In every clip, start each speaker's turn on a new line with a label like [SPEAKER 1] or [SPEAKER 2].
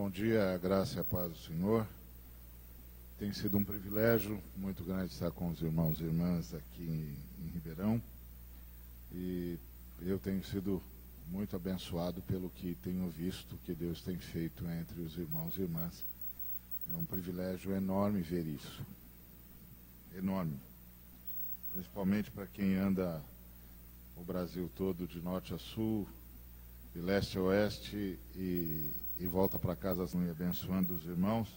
[SPEAKER 1] Bom dia, a graça e a paz do Senhor. Tem sido um privilégio muito grande estar com os irmãos e irmãs aqui em Ribeirão. E eu tenho sido muito abençoado pelo que tenho visto que Deus tem feito entre os irmãos e irmãs. É um privilégio enorme ver isso. Enorme. Principalmente para quem anda o Brasil todo de norte a sul, de leste a oeste e volta para casa abençoando os irmãos,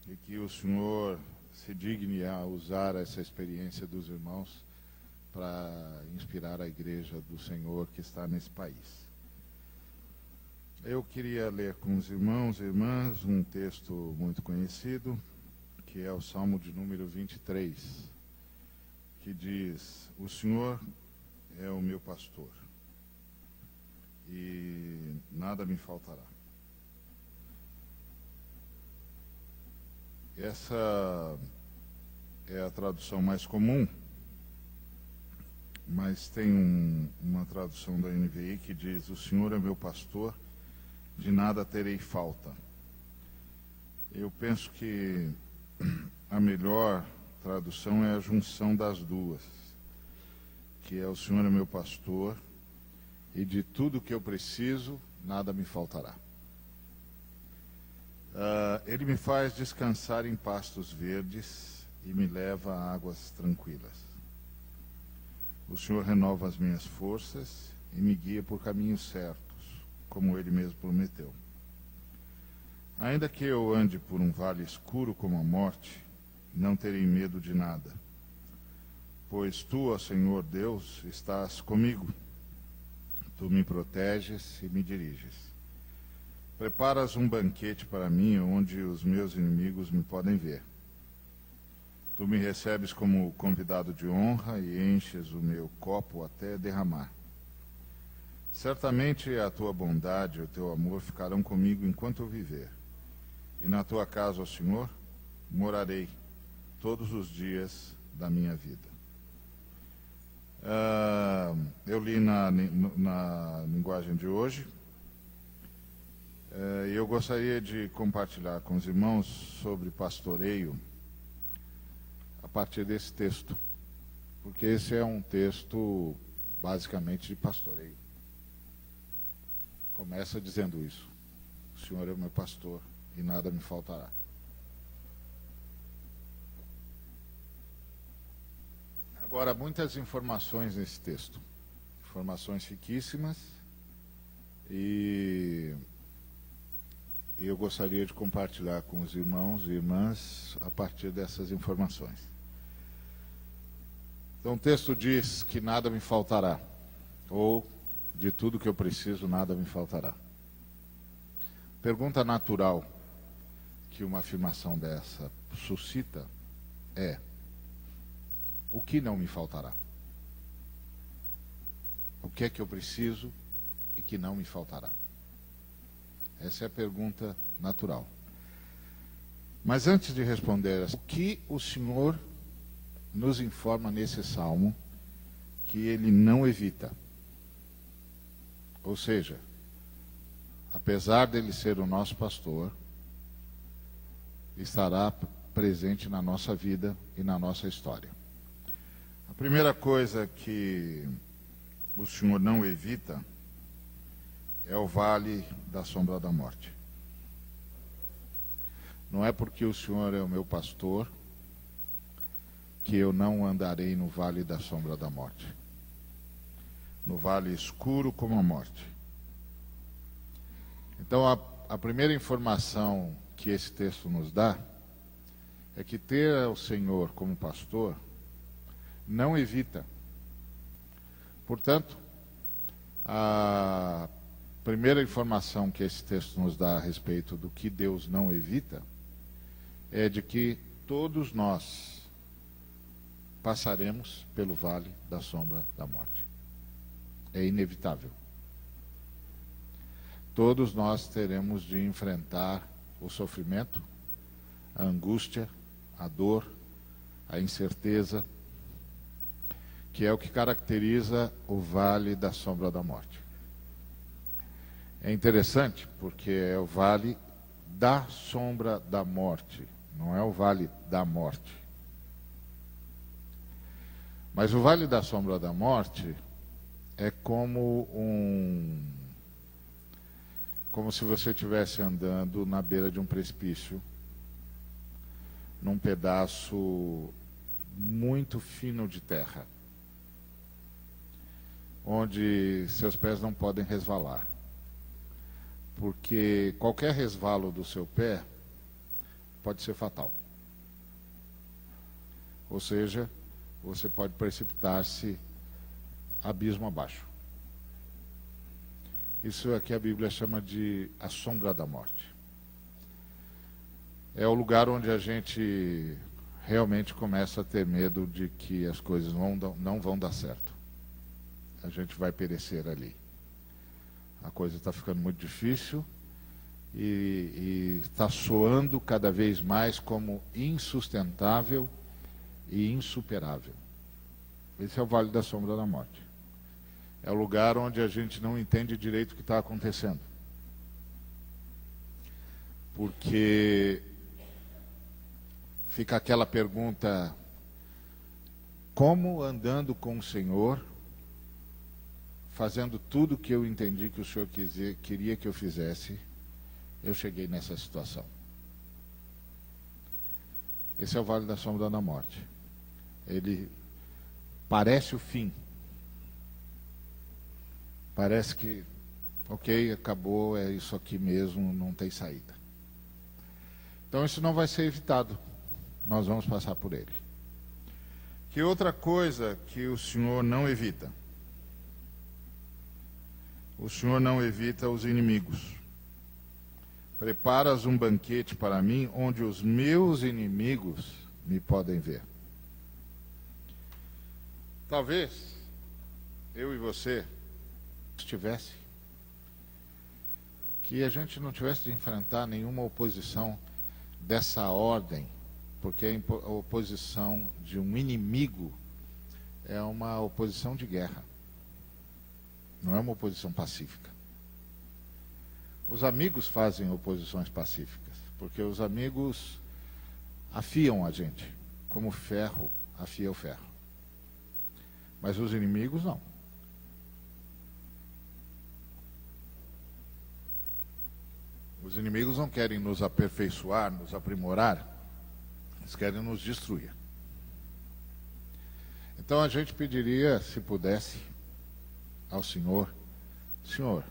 [SPEAKER 1] e que o Senhor se digne a usar essa experiência dos irmãos para inspirar a igreja do Senhor que está nesse país. Eu queria ler com os irmãos e irmãs um texto muito conhecido, que é o Salmo de número 23, que diz: o Senhor é o meu pastor e nada me faltará. Essa é a tradução mais comum, mas tem uma tradução da NVI que diz: o Senhor é meu pastor, de nada terei falta. Eu penso que a melhor tradução é a junção das duas, que é: o Senhor é meu pastor e de tudo que eu preciso, nada me faltará. Ele me faz descansar em pastos verdes e me leva a águas tranquilas. O Senhor renova as minhas forças e me guia por caminhos certos, como Ele mesmo prometeu. Ainda que eu ande por um vale escuro como a morte, não terei medo de nada, pois Tu, ó Senhor Deus, estás comigo. Tu me proteges e me diriges. Preparas um banquete para mim, onde os meus inimigos me podem ver. Tu me recebes como convidado de honra e enches o meu copo até derramar. Certamente a tua bondade e o teu amor ficarão comigo enquanto eu viver. E na tua casa, ó Senhor, morarei todos os dias da minha vida. Eu li na linguagem de hoje. Eu gostaria de compartilhar com os irmãos sobre pastoreio a partir desse texto, porque esse é um texto basicamente de pastoreio. Começa dizendo isso: o Senhor é o meu pastor e nada me faltará. Agora, muitas informações nesse texto, informações riquíssimas, e eu gostaria de compartilhar com os irmãos e irmãs a partir dessas informações. Então o texto diz que nada me faltará, ou de tudo que eu preciso, nada me faltará. Pergunta natural que uma afirmação dessa suscita é: o que não me faltará? O que é que eu preciso e que não me faltará? Essa é a pergunta natural. Mas antes de responder, o que o Senhor nos informa nesse salmo que Ele não evita? Ou seja, apesar dele ser o nosso pastor, estará presente na nossa vida e na nossa história. A primeira coisa que o Senhor não evita é o vale da sombra da morte. Não é porque o Senhor é o meu pastor que eu não andarei no vale da sombra da morte, no vale escuro como a morte. Então a primeira informação que esse texto nos dá é que ter o Senhor como pastor não evita. Portanto, a primeira informação que esse texto nos dá a respeito do que Deus não evita é de que todos nós passaremos pelo vale da sombra da morte. É inevitável. Todos nós teremos de enfrentar o sofrimento, a angústia, a dor, a incerteza, que é o que caracteriza o vale da sombra da morte. É interessante porque é o vale da sombra da morte, não é o vale da morte. Mas o vale da sombra da morte é como se você estivesse andando na beira de um precipício, num pedaço muito fino de terra, onde seus pés não podem resvalar. Porque qualquer resvalo do seu pé pode ser fatal. Ou seja, você pode precipitar-se abismo abaixo. Isso é que a Bíblia chama de a sombra da morte. É o lugar onde a gente realmente começa a ter medo de que as coisas não vão dar certo. A gente vai perecer ali. A coisa está ficando muito difícil e está soando cada vez mais como insustentável e insuperável. Esse é o Vale da Sombra da Morte. É o lugar onde a gente não entende direito o que está acontecendo. Porque fica aquela pergunta: como andando com o Senhor, fazendo tudo o que eu entendi que o Senhor queria que eu fizesse, eu cheguei nessa situação? Esse é o Vale da Sombra da Morte. Ele parece o fim. Parece que, ok, acabou, é isso aqui mesmo, não tem saída. Então isso não vai ser evitado. Nós vamos passar por ele. Que outra coisa que o Senhor não evita? O Senhor não evita os inimigos. Preparas um banquete para mim, onde os meus inimigos me podem ver. Talvez eu e você que a gente não tivesse de enfrentar nenhuma oposição dessa ordem, porque a oposição de um inimigo é uma oposição de guerra, não é uma oposição pacífica. Os amigos fazem oposições pacíficas, porque os amigos afiam a gente, como ferro afia o ferro. Mas os inimigos não. Os inimigos não querem nos aperfeiçoar, nos aprimorar, eles querem nos destruir. Então a gente pediria, se pudesse, ao Senhor: Senhor,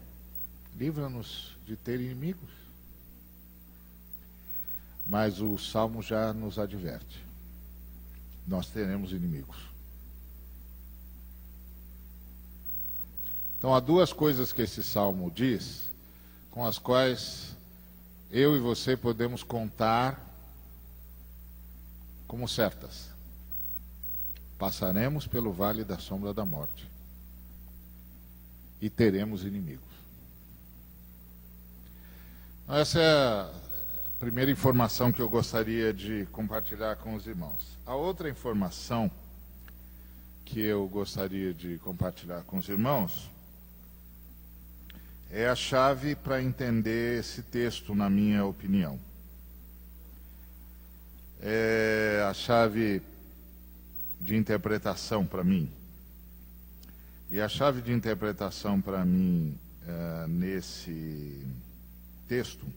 [SPEAKER 1] livra-nos de ter inimigos. Mas o Salmo já nos adverte: nós teremos inimigos. Então há duas coisas que esse Salmo diz, com as quais eu e você podemos contar como certas. Passaremos pelo vale da sombra da morte e teremos inimigos. Essa é a primeira informação que eu gostaria de compartilhar com os irmãos. A outra informação que eu gostaria de compartilhar com os irmãos é a chave para entender esse texto, na minha opinião. É a chave de interpretação para mim. E a chave de interpretação para mim nesse texto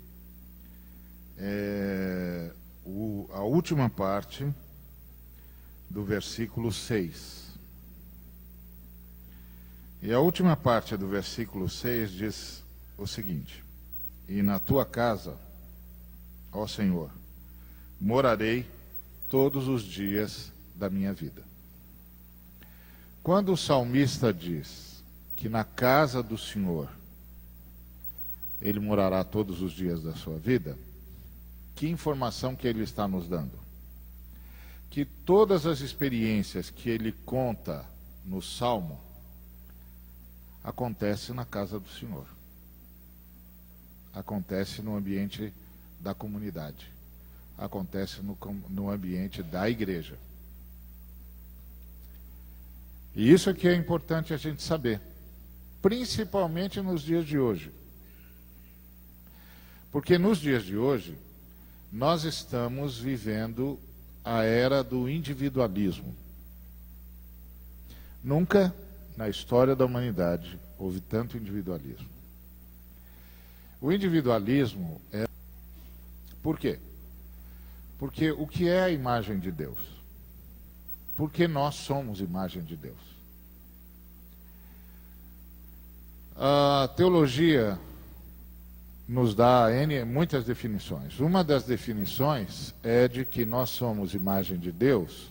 [SPEAKER 1] é a última parte do versículo 6. E a última parte do versículo 6 diz o seguinte: e na tua casa, ó Senhor, morarei todos os dias da minha vida. Quando o salmista diz que na casa do Senhor ele morará todos os dias da sua vida, que informação que ele está nos dando? Que todas as experiências que ele conta no Salmo acontece na casa do Senhor. Acontece no ambiente da comunidade. Acontece no ambiente da igreja. E isso aqui é importante a gente saber, principalmente nos dias de hoje, Porque nos dias de hoje, nós estamos vivendo a era do individualismo. Nunca na história da humanidade houve tanto individualismo. O individualismo é... Por quê? Porque o que é a imagem de Deus? Porque nós somos imagem de Deus. A teologia nos dá muitas definições. Uma das definições é de que nós somos imagem de Deus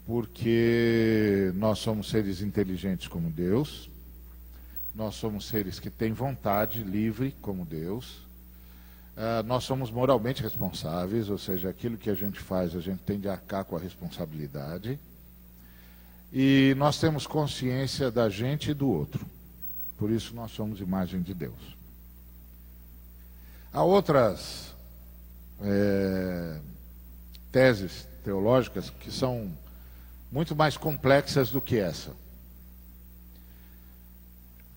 [SPEAKER 1] porque nós somos seres inteligentes como Deus, nós somos seres que têm vontade livre como Deus, nós somos moralmente responsáveis, ou seja, aquilo que a gente faz, a gente tem de arcar com a responsabilidade, e nós temos consciência da gente e do outro. Por isso nós somos imagem de Deus. Há outras teses teológicas que são muito mais complexas do que essa.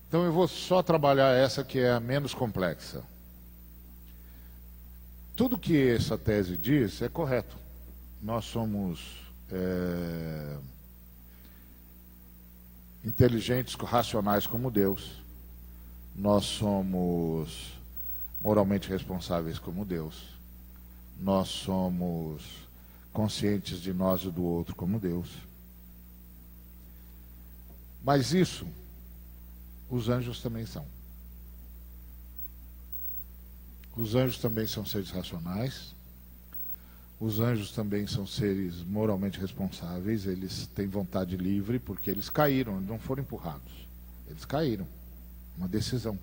[SPEAKER 1] Então eu vou só trabalhar essa que é a menos complexa. Tudo que essa tese diz é correto. Nós somos inteligentes, racionais como Deus. Nós somos moralmente responsáveis como Deus. Nós somos conscientes de nós e do outro como Deus. Mas isso, os anjos também são. Os anjos também são seres racionais. Os anjos também são seres moralmente responsáveis. Eles têm vontade livre porque eles caíram, não foram empurrados. Eles caíram. Uma decisão.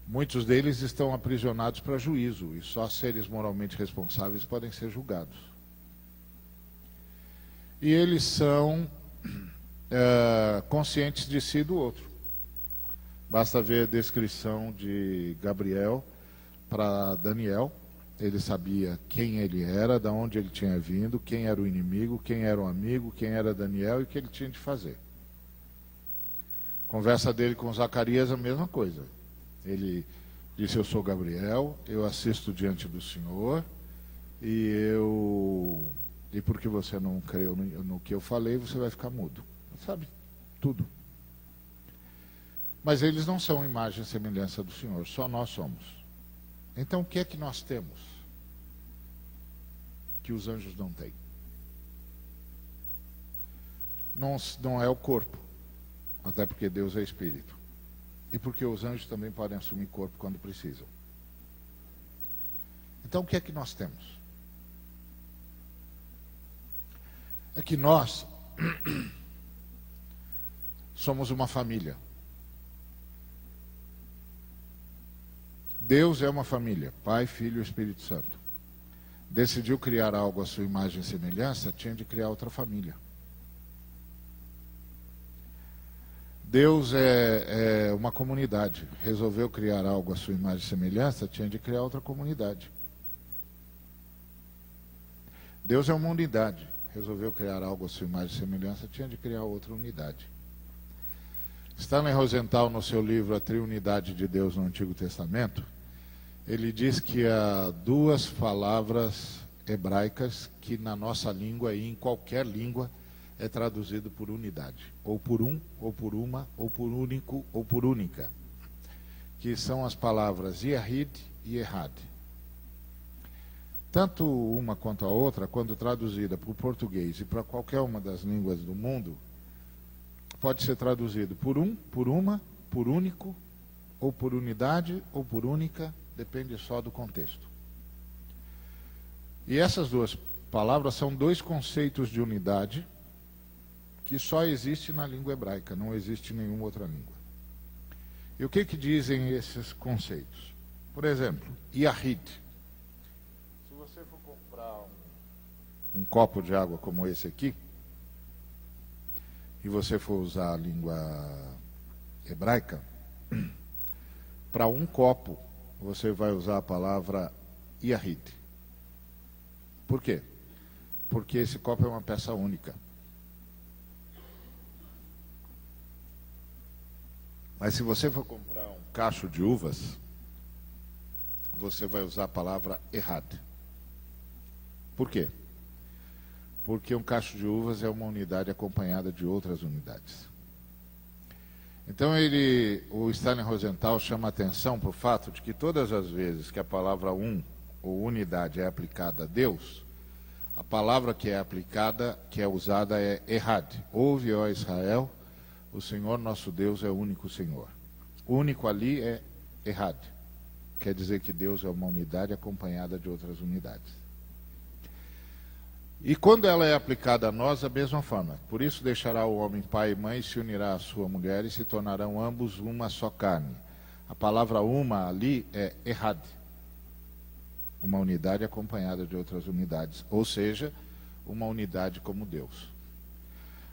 [SPEAKER 1] Muitos deles estão aprisionados para juízo, e só seres moralmente responsáveis podem ser julgados. E eles são conscientes de si e do outro. Basta ver a descrição de Gabriel para Daniel. Ele sabia quem ele era, de onde ele tinha vindo, quem era o inimigo, quem era o amigo, quem era Daniel e o que ele tinha de fazer. Conversa dele com Zacarias, a mesma coisa. Ele disse: eu sou Gabriel, eu assisto diante do Senhor, e porque você não creu no que eu falei, você vai ficar mudo. Sabe tudo. Mas eles não são imagem e semelhança do Senhor, só nós somos. Então o que é que nós temos que os anjos não têm? Não é o corpo, até porque Deus é espírito. E porque os anjos também podem assumir corpo quando precisam. Então o que é que nós temos? É que nós somos uma família. Deus é uma família, Pai, Filho e Espírito Santo. Decidiu criar algo à sua imagem e semelhança, tinha de criar outra família. Deus é uma comunidade. Resolveu criar algo à sua imagem e semelhança, tinha de criar outra comunidade. Deus é uma unidade. Resolveu criar algo à sua imagem e semelhança, tinha de criar outra unidade. Stanley Rosenthal, no seu livro A Triunidade de Deus no Antigo Testamento, ele diz que há duas palavras hebraicas que na nossa língua e em qualquer língua é traduzido por unidade, ou por um, ou por uma, ou por único, ou por única, que são as palavras Yahid e Errad. Tanto uma quanto a outra, quando traduzida para o português e para qualquer uma das línguas do mundo, pode ser traduzido por um, por uma, por único, ou por unidade, ou por única, depende só do contexto. E essas duas palavras são dois conceitos de unidade que só existe na língua hebraica, não existe em nenhuma outra língua. E o que dizem esses conceitos? Por exemplo, Yahid. Se você for comprar um copo de água como esse aqui, e você for usar a língua hebraica, para um copo você vai usar a palavra Yahid. Por quê? Porque esse copo é uma peça única. Mas se você for comprar um cacho de uvas, você vai usar a palavra errad. Por quê? Porque um cacho de uvas é uma unidade acompanhada de outras unidades. Então o Stanley Rosenthal chama a atenção para o fato de que todas as vezes que a palavra ou unidade é aplicada a Deus, a palavra que é aplicada, que é usada é errad. Ouve, ó Israel, o Senhor nosso Deus é o único Senhor. O único ali é errad. Quer dizer que Deus é uma unidade acompanhada de outras unidades. E quando ela é aplicada a nós, da mesma forma. Por isso deixará o homem pai e mãe, se unirá à sua mulher e se tornarão ambos uma só carne. A palavra uma ali é errad. Uma unidade acompanhada de outras unidades. Ou seja, uma unidade como Deus.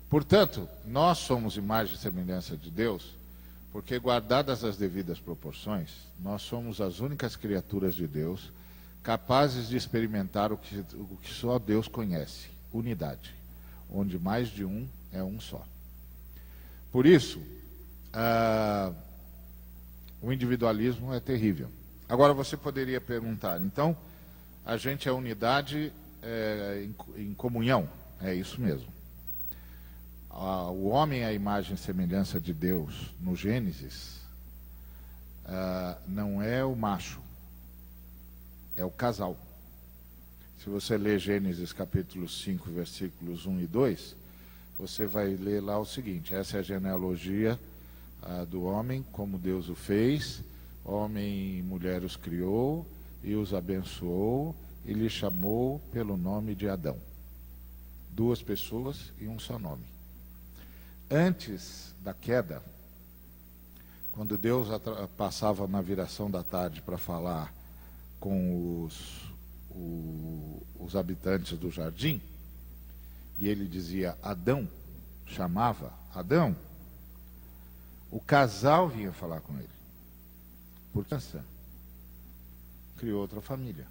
[SPEAKER 1] Portanto, nós somos imagem e semelhança de Deus, porque guardadas as devidas proporções, nós somos as únicas criaturas de Deus capazes de experimentar o que só Deus conhece, unidade, onde mais de um é um só. Por isso, o individualismo é terrível. Agora você poderia perguntar, então, a gente é unidade em comunhão? É isso mesmo. O homem é a imagem e semelhança de Deus no Gênesis, não é o macho, é o casal. Se você ler Gênesis capítulo 5, versículos 1 e 2, você vai ler lá o seguinte: essa é a genealogia do homem, como Deus o fez, homem e mulher os criou, e os abençoou, e lhe chamou pelo nome de Adão. 2 pessoas e um só nome. Antes da queda, quando Deus passava na viração da tarde para falar com os habitantes do jardim, e ele dizia Adão, chamava Adão, o casal vinha falar com ele. Portanto, criou outra família.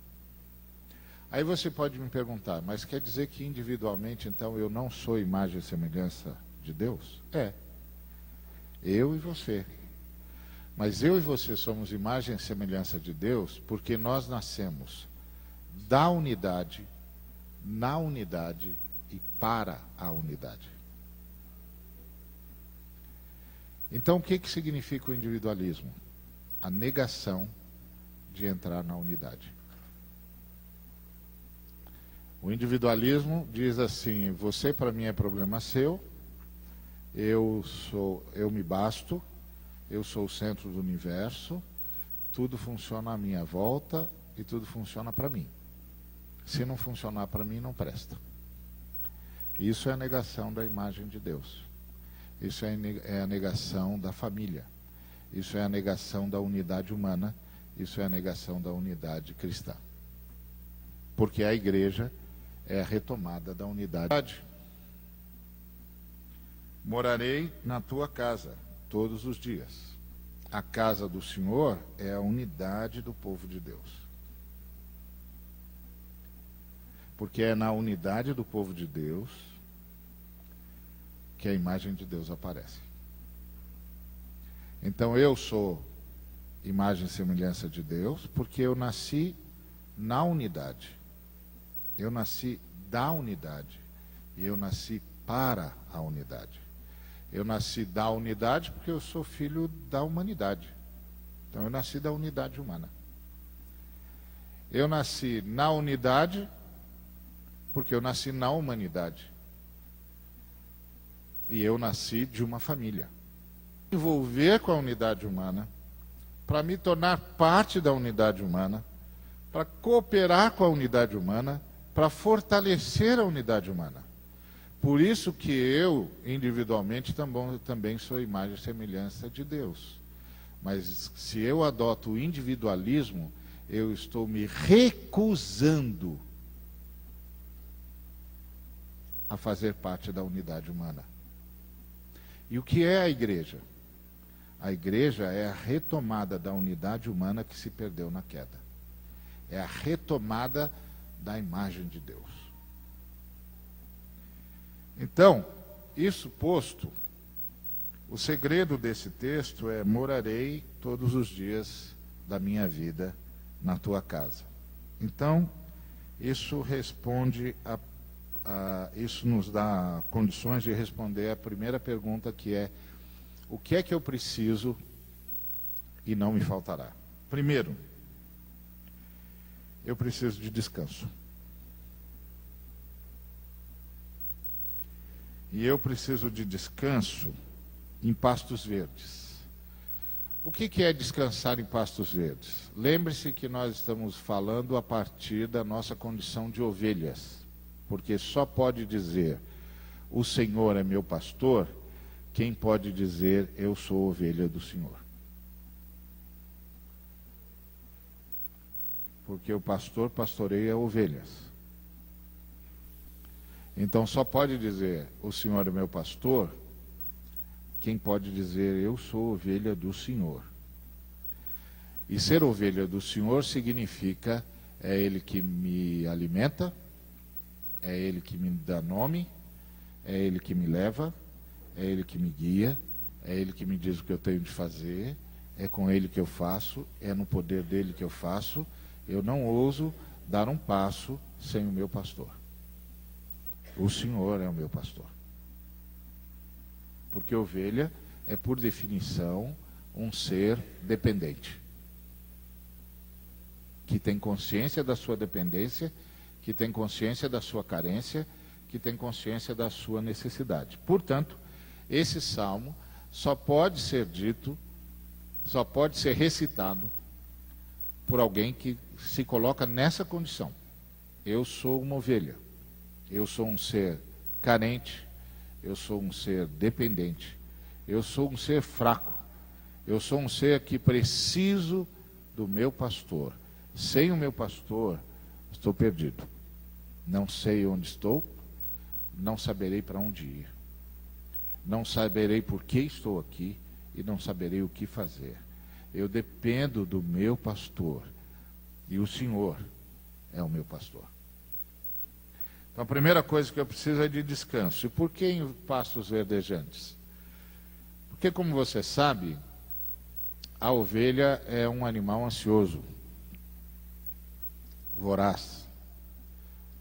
[SPEAKER 1] Aí você pode me perguntar, mas quer dizer que individualmente, então, eu não sou imagem e semelhança de Deus? É. Eu e você. Mas eu e você somos imagem e semelhança de Deus porque nós nascemos da unidade, na unidade e para a unidade. Então, o que significa o individualismo? A negação de entrar na unidade. O individualismo diz assim: você para mim é problema seu, eu me basto, eu sou o centro do universo, tudo funciona à minha volta e tudo funciona para mim. Se não funcionar para mim, não presta. Isso é a negação da imagem de Deus. Isso é a negação da família. Isso é a negação da unidade humana. Isso é a negação da unidade cristã. Porque a igreja é a retomada da unidade. Morarei na tua casa todos os dias. A casa do Senhor é a unidade do povo de Deus. Porque é na unidade do povo de Deus que a imagem de Deus aparece. Então eu sou imagem e semelhança de Deus porque eu nasci na unidade. Eu nasci da unidade e eu nasci para a unidade. Eu nasci da unidade porque eu sou filho da humanidade. Então eu nasci da unidade humana. Eu nasci na unidade porque eu nasci na humanidade. E eu nasci de uma família. Envolver com a unidade humana, para me tornar parte da unidade humana, para cooperar com a unidade humana, para fortalecer a unidade humana. Por isso que eu, individualmente, também sou imagem e semelhança de Deus. Mas se eu adoto o individualismo, eu estou me recusando a fazer parte da unidade humana. E o que é a igreja? A igreja é a retomada da unidade humana que se perdeu na queda. É a retomada da imagem de Deus. Então, isso posto, o segredo desse texto é: morarei todos os dias da minha vida na tua casa. Então, isso isso nos dá condições de responder a primeira pergunta, que é: o que é que eu preciso e não me faltará? Primeiro, eu preciso de descanso. E eu preciso de descanso em pastos verdes. O que é descansar em pastos verdes? Lembre-se que nós estamos falando a partir da nossa condição de ovelhas, porque só pode dizer o Senhor é meu pastor quem pode dizer eu sou ovelha do Senhor. Porque o pastor pastoreia ovelhas. Então só pode dizer o Senhor é meu pastor quem pode dizer eu sou ovelha do Senhor. E ser ovelha do Senhor significa é Ele que me alimenta, é Ele que me dá nome, é Ele que me leva, é Ele que me guia, é Ele que me diz o que eu tenho de fazer, é com Ele que eu faço, é no poder dEle que eu faço. Eu não ouso dar um passo sem o meu pastor. O Senhor é o meu pastor. Porque ovelha é, por definição, um ser dependente, que tem consciência da sua dependência, que tem consciência da sua carência, que tem consciência da sua necessidade. Portanto, esse salmo só pode ser dito, só pode ser recitado por alguém que se coloca nessa condição. Eu sou uma ovelha, eu sou um ser carente, eu sou um ser dependente, eu sou um ser fraco, eu sou um ser que preciso do meu pastor. Sem o meu pastor, estou perdido. Não sei onde estou, não saberei para onde ir. Não saberei por que estou aqui e não saberei o que fazer. Eu dependo do meu pastor e o Senhor é o meu pastor. Então a primeira coisa que eu preciso é de descanso. E por que em pastos verdejantes? Porque, como você sabe, a ovelha é um animal ansioso, voraz.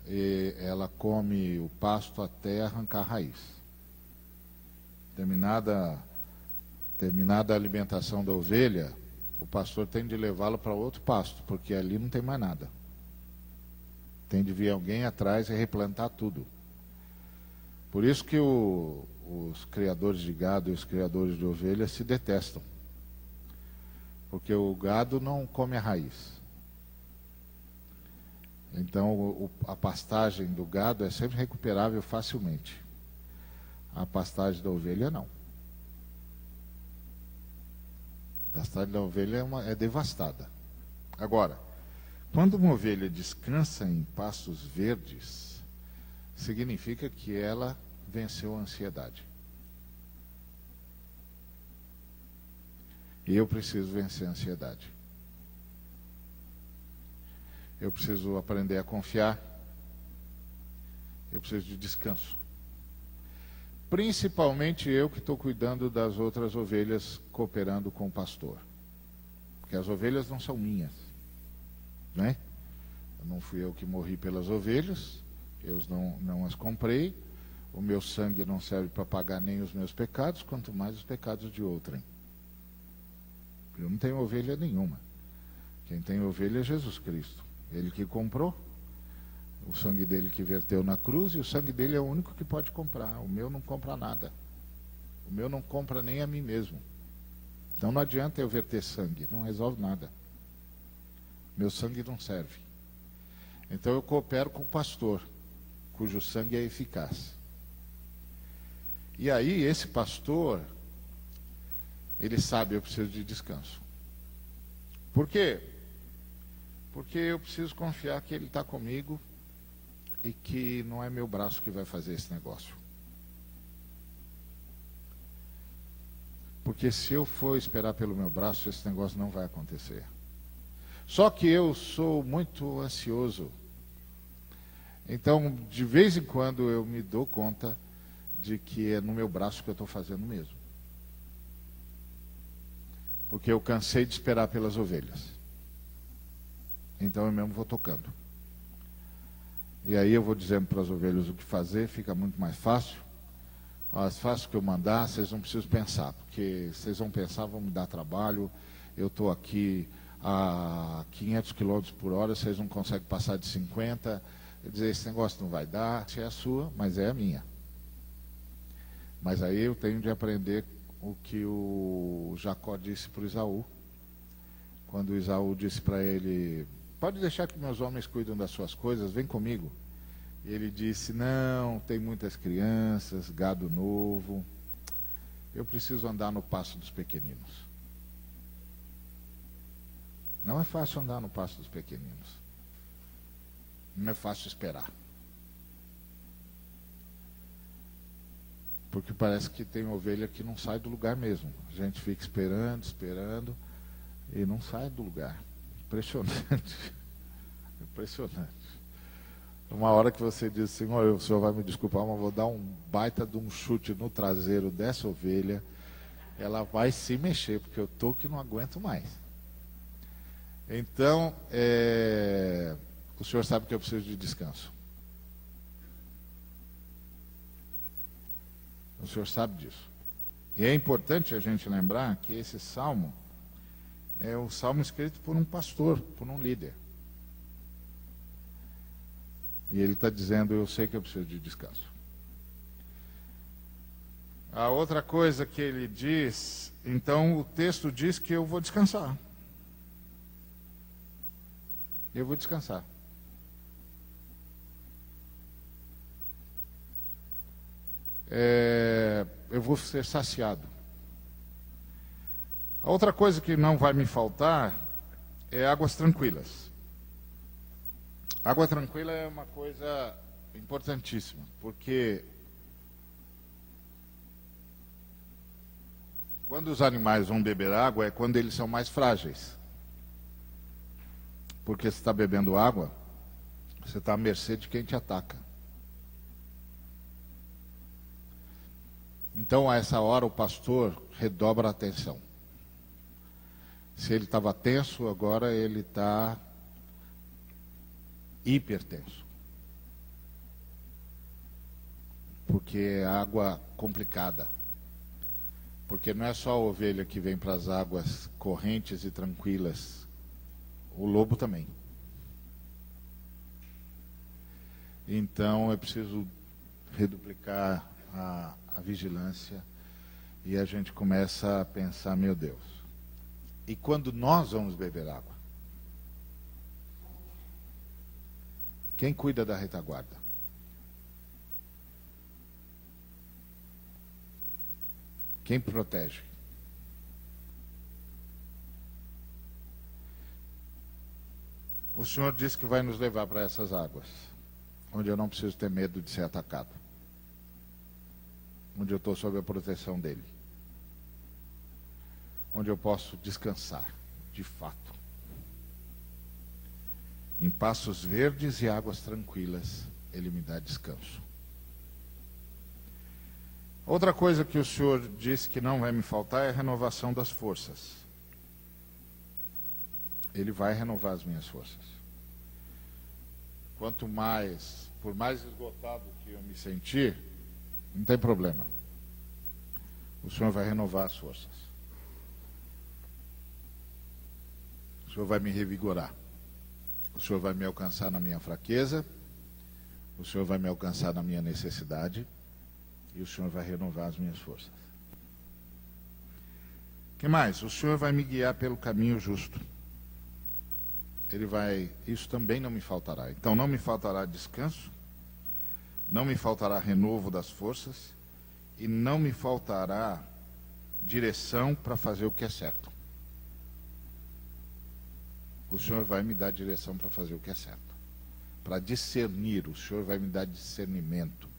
[SPEAKER 1] E ela come o pasto até arrancar a raiz. Terminada a alimentação da ovelha, o pastor tem de levá-la para outro pasto, porque ali não tem mais nada. Tem de vir alguém atrás e replantar tudo. Por isso que os criadores de gado e os criadores de ovelhas se detestam. Porque o gado não come a raiz. Então a pastagem do gado é sempre recuperável facilmente. A pastagem da ovelha não. A pastagem da ovelha é devastada. Agora, quando uma ovelha descansa em pastos verdes, significa que ela venceu a ansiedade. E eu preciso vencer a ansiedade. Eu preciso aprender a confiar. Eu preciso de descanso. Principalmente eu que estou cuidando das outras ovelhas, cooperando com o pastor. Porque as ovelhas não são minhas. Né? Não fui eu que morri pelas ovelhas, eu não as comprei, o meu sangue não serve para pagar nem os meus pecados, quanto mais os pecados de outrem. Eu não tenho ovelha nenhuma. Quem tem ovelha é Jesus Cristo. Ele que comprou, o sangue dele que verteu na cruz, e o sangue dele é o único que pode comprar. O meu não compra nada. O meu não compra nem a mim mesmo. Então não adianta eu verter sangue, não resolve nada. Meu sangue não serve. Então eu coopero com o pastor, cujo sangue é eficaz. E aí esse pastor, ele sabe, eu preciso de descanso. Por quê? Porque eu preciso confiar que ele está comigo e que não é meu braço que vai fazer esse negócio. Porque se eu for esperar pelo meu braço, esse negócio não vai acontecer. Só que eu sou muito ansioso. Então, de vez em quando, eu me dou conta de que é no meu braço que eu estou fazendo mesmo. Porque eu cansei de esperar pelas ovelhas. Então eu mesmo vou tocando. E aí eu vou dizendo para as ovelhas o que fazer, fica muito mais fácil. As fácil que eu mandar, vocês não precisam pensar, porque vocês vão pensar, vão me dar trabalho. Eu estou aqui a 500 km por hora, vocês não conseguem passar de 50. Quer dizer, esse negócio não vai dar, se é a sua, mas é a minha. Mas aí eu tenho de aprender o que o Jacó disse para o Esaú. Quando o Esaú disse para ele: pode deixar que meus homens cuidam das suas coisas, vem comigo. E ele disse: não, tem muitas crianças, gado novo, eu preciso andar no pasto dos pequeninos. Não é fácil andar no pasto dos pequeninos. Não é fácil esperar. Porque parece que tem ovelha que não sai do lugar mesmo. A gente fica esperando, esperando, e não sai do lugar. Impressionante. Impressionante. Uma hora que você diz: Senhor, o Senhor vai me desculpar, mas vou dar um baita de um chute no traseiro dessa ovelha, ela vai se mexer, porque eu estou que não aguento mais. Então, o Senhor sabe que eu preciso de descanso. O Senhor sabe disso. E é importante a gente lembrar que esse salmo é um salmo escrito por um pastor, por um líder. E ele está dizendo: eu sei que eu preciso de descanso. A outra coisa que ele diz, então o texto diz que eu vou descansar. Eu vou descansar. Eu vou ser saciado. A outra coisa que não vai me faltar é águas tranquilas. Água tranquila é uma coisa importantíssima, porque quando os animais vão beber água é quando eles são mais frágeis. Porque você está bebendo água, você está à mercê de quem te ataca. Então, a essa hora, o pastor redobra a atenção. Se ele estava tenso, agora ele está hipertenso. Porque é água complicada. Porque não é só a ovelha que vem para as águas correntes e tranquilas. O lobo também. Então é preciso reduplicar a vigilância. E a gente começa a pensar: meu Deus, e quando nós vamos beber água? Quem cuida da retaguarda? Quem protege? O Senhor disse que vai nos levar para essas águas, onde eu não preciso ter medo de ser atacado, onde eu estou sob a proteção dEle, onde eu posso descansar, de fato, em pastos verdes e águas tranquilas. Ele me dá descanso. Outra coisa que o Senhor disse que não vai me faltar é a renovação das forças. Ele vai renovar as minhas forças. Quanto mais, por mais esgotado que eu me sentir, não tem problema. O Senhor vai renovar as forças. O Senhor vai me revigorar. O Senhor vai me alcançar na minha fraqueza. O Senhor vai me alcançar na minha necessidade. E o Senhor vai renovar as minhas forças. O que mais? O Senhor vai me guiar pelo caminho justo. Isso também não me faltará. Então não me faltará descanso, não me faltará renovo das forças e não me faltará direção para fazer o que é certo. O Senhor vai me dar direção para fazer o que é certo. Para discernir, o Senhor vai me dar discernimento.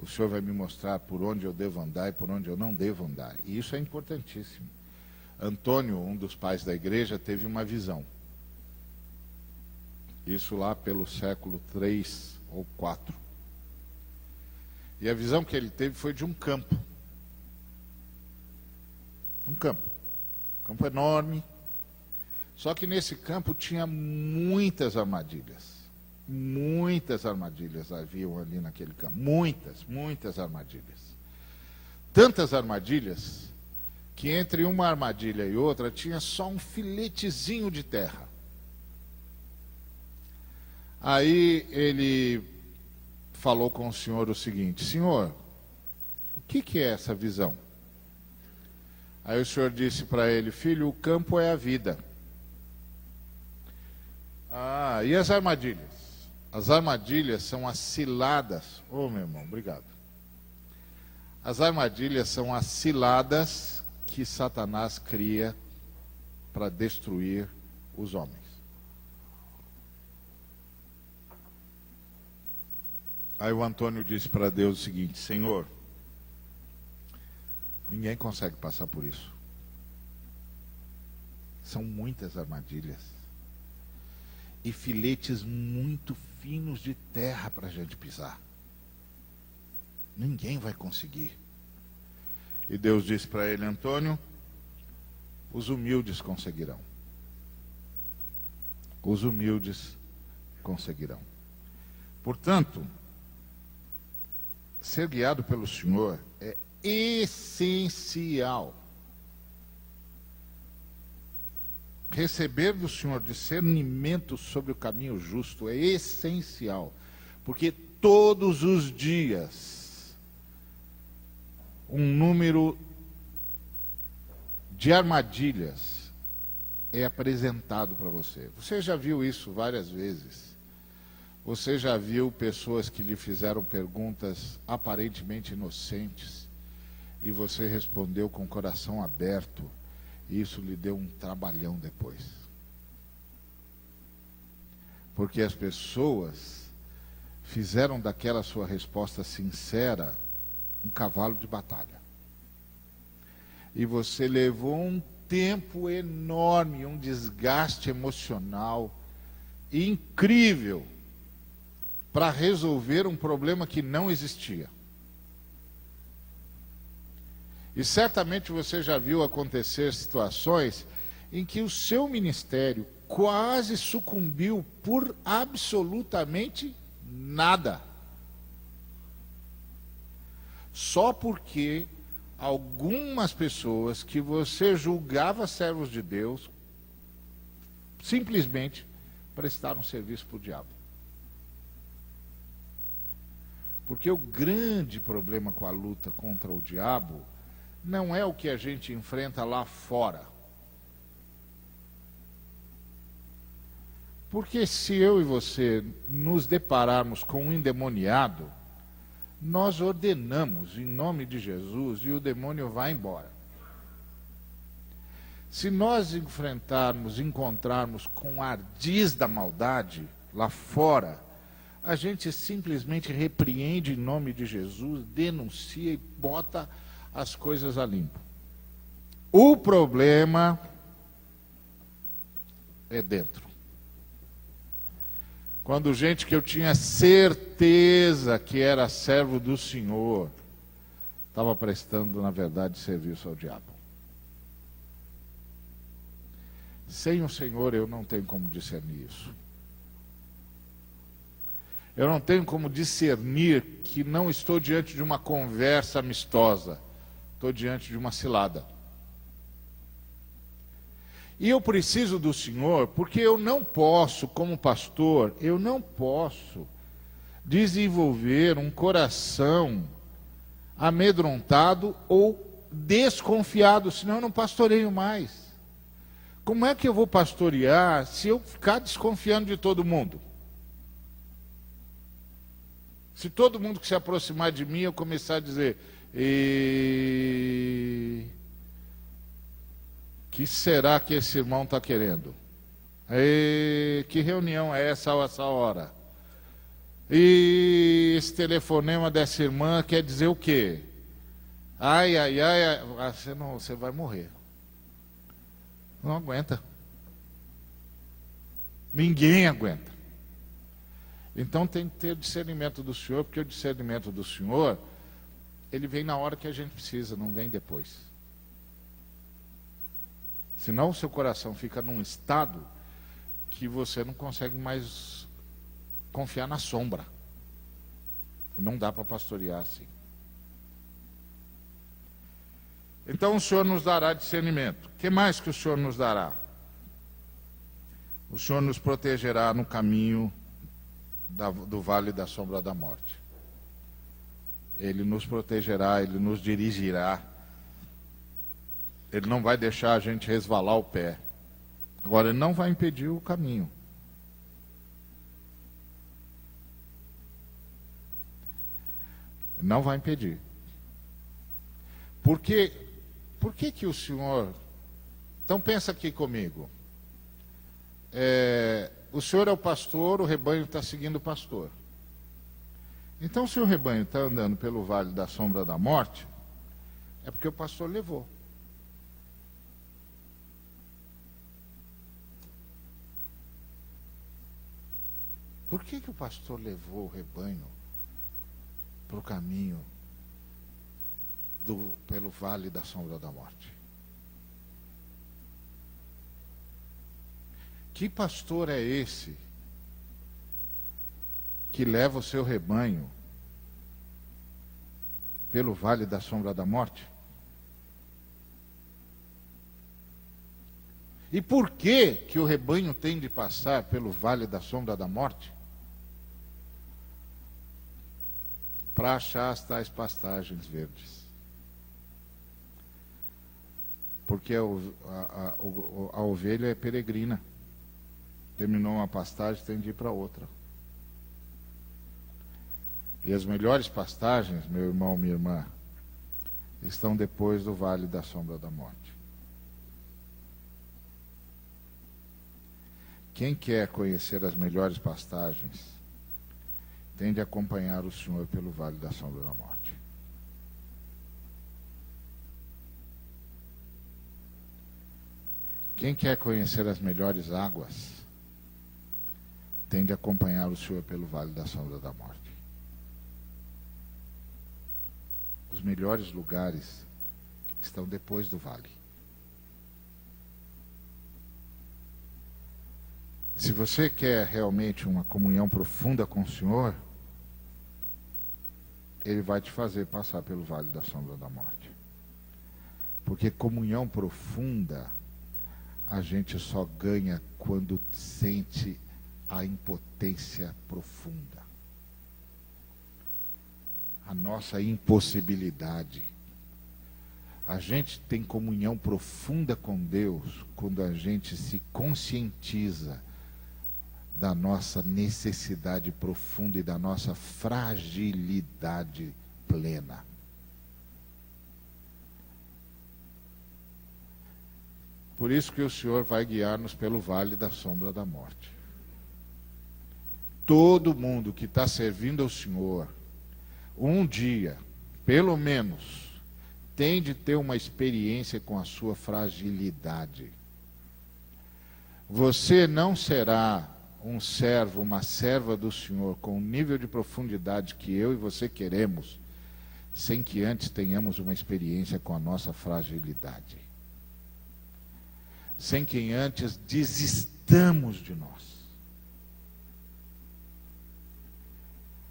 [SPEAKER 1] O Senhor vai me mostrar por onde eu devo andar e por onde eu não devo andar. E isso é importantíssimo. Antônio, um dos pais da igreja, teve uma visão. Isso lá pelo século 3 ou 4. E a visão que ele teve foi de um campo. Um campo. Um campo enorme. Só que nesse campo tinha muitas armadilhas. Muitas armadilhas haviam ali naquele campo. Muitas armadilhas. Tantas armadilhas que entre uma armadilha e outra tinha só um filetezinho de terra. Aí ele falou com o senhor o seguinte: Senhor, o que é essa visão? Aí o senhor disse para ele: filho, o campo é a vida. Ah, e as armadilhas? As armadilhas são as ciladas. Ô, meu irmão, obrigado. As armadilhas são as ciladas que Satanás cria para destruir os homens. Aí o Antônio disse para Deus o seguinte: Senhor, ninguém consegue passar por isso. São muitas armadilhas e filetes muito finos de terra para a gente pisar. Ninguém vai conseguir. E Deus disse para ele: Antônio, os humildes conseguirão. Os humildes conseguirão. Portanto, ser guiado pelo Senhor é essencial. Receber do Senhor discernimento sobre o caminho justo é essencial, porque todos os dias um número de armadilhas é apresentado para você. Você já viu isso várias vezes. Você já viu pessoas que lhe fizeram perguntas aparentemente inocentes e você respondeu com o coração aberto. E isso lhe deu um trabalhão depois. Porque as pessoas fizeram daquela sua resposta sincera um cavalo de batalha. E você levou um tempo enorme, um desgaste emocional incrível para resolver um problema que não existia. E certamente você já viu acontecer situações em que o seu ministério quase sucumbiu por absolutamente nada. Só porque algumas pessoas que você julgava servos de Deus simplesmente prestaram serviço para o diabo. Porque o grande problema com a luta contra o diabo não é o que a gente enfrenta lá fora. Porque se eu e você nos depararmos com um endemoniado, nós ordenamos em nome de Jesus e o demônio vai embora. Se nós encontrarmos com ardis da maldade lá fora, a gente simplesmente repreende em nome de Jesus, denuncia e bota as coisas a limpo. O problema é dentro. Quando gente que eu tinha certeza que era servo do Senhor, estava prestando, na verdade, serviço ao diabo. Sem o Senhor eu não tenho como discernir isso. Eu não tenho como discernir que não estou diante de uma conversa amistosa. Estou diante de uma cilada. E eu preciso do Senhor, porque eu não posso, como pastor, eu não posso desenvolver um coração amedrontado ou desconfiado, senão eu não pastoreio mais. Como é que eu vou pastorear se eu ficar desconfiando de todo mundo? Se todo mundo que se aproximar de mim, eu começar a dizer: que será que esse irmão está querendo? Que reunião é essa a essa hora? E esse telefonema dessa irmã quer dizer o quê? Ai, você vai morrer. Não aguenta. Ninguém aguenta. Então tem que ter discernimento do Senhor, porque o discernimento do Senhor, ele vem na hora que a gente precisa, não vem depois. Senão o seu coração fica num estado que você não consegue mais confiar na sombra. Não dá para pastorear assim. Então o Senhor nos dará discernimento. O que mais que o Senhor nos dará? O Senhor nos protegerá no caminho do vale da sombra da morte. Ele nos protegerá, Ele nos dirigirá. Ele não vai deixar a gente resvalar o pé. Agora, Ele não vai impedir o caminho. Ele não vai impedir. Por que que o Senhor... Então pensa aqui comigo. O Senhor é o pastor, o rebanho está seguindo o pastor. Então, se o rebanho está andando pelo vale da sombra da morte, é porque o pastor levou. Por que que o pastor levou o rebanho para o caminho pelo vale da sombra da morte? Que pastor é esse que leva o seu rebanho pelo vale da sombra da morte? E por que que o rebanho tem de passar pelo vale da sombra da morte? Para achar as tais pastagens verdes. Porque a ovelha é peregrina. Terminou uma pastagem, tem de ir para outra. E as melhores pastagens, meu irmão, minha irmã, estão depois do vale da sombra da morte. Quem quer conhecer as melhores pastagens, tem de acompanhar o Senhor pelo vale da sombra da morte. Quem quer conhecer as melhores águas, tem de acompanhar o Senhor pelo vale da sombra da morte. Os melhores lugares estão depois do vale. Se você quer realmente uma comunhão profunda com o Senhor, Ele vai te fazer passar pelo vale da sombra da morte. Porque comunhão profunda a gente só ganha quando sente a impotência profunda. A nossa impossibilidade. A gente tem comunhão profunda com Deus quando a gente se conscientiza da nossa necessidade profunda e da nossa fragilidade plena. Por isso que o Senhor vai guiar-nos pelo vale da sombra da morte. Todo mundo que está servindo ao Senhor, um dia, pelo menos, tem de ter uma experiência com a sua fragilidade. Você não será um servo, uma serva do Senhor, com o nível de profundidade que eu e você queremos, sem que antes tenhamos uma experiência com a nossa fragilidade. Sem que antes desistamos de nós.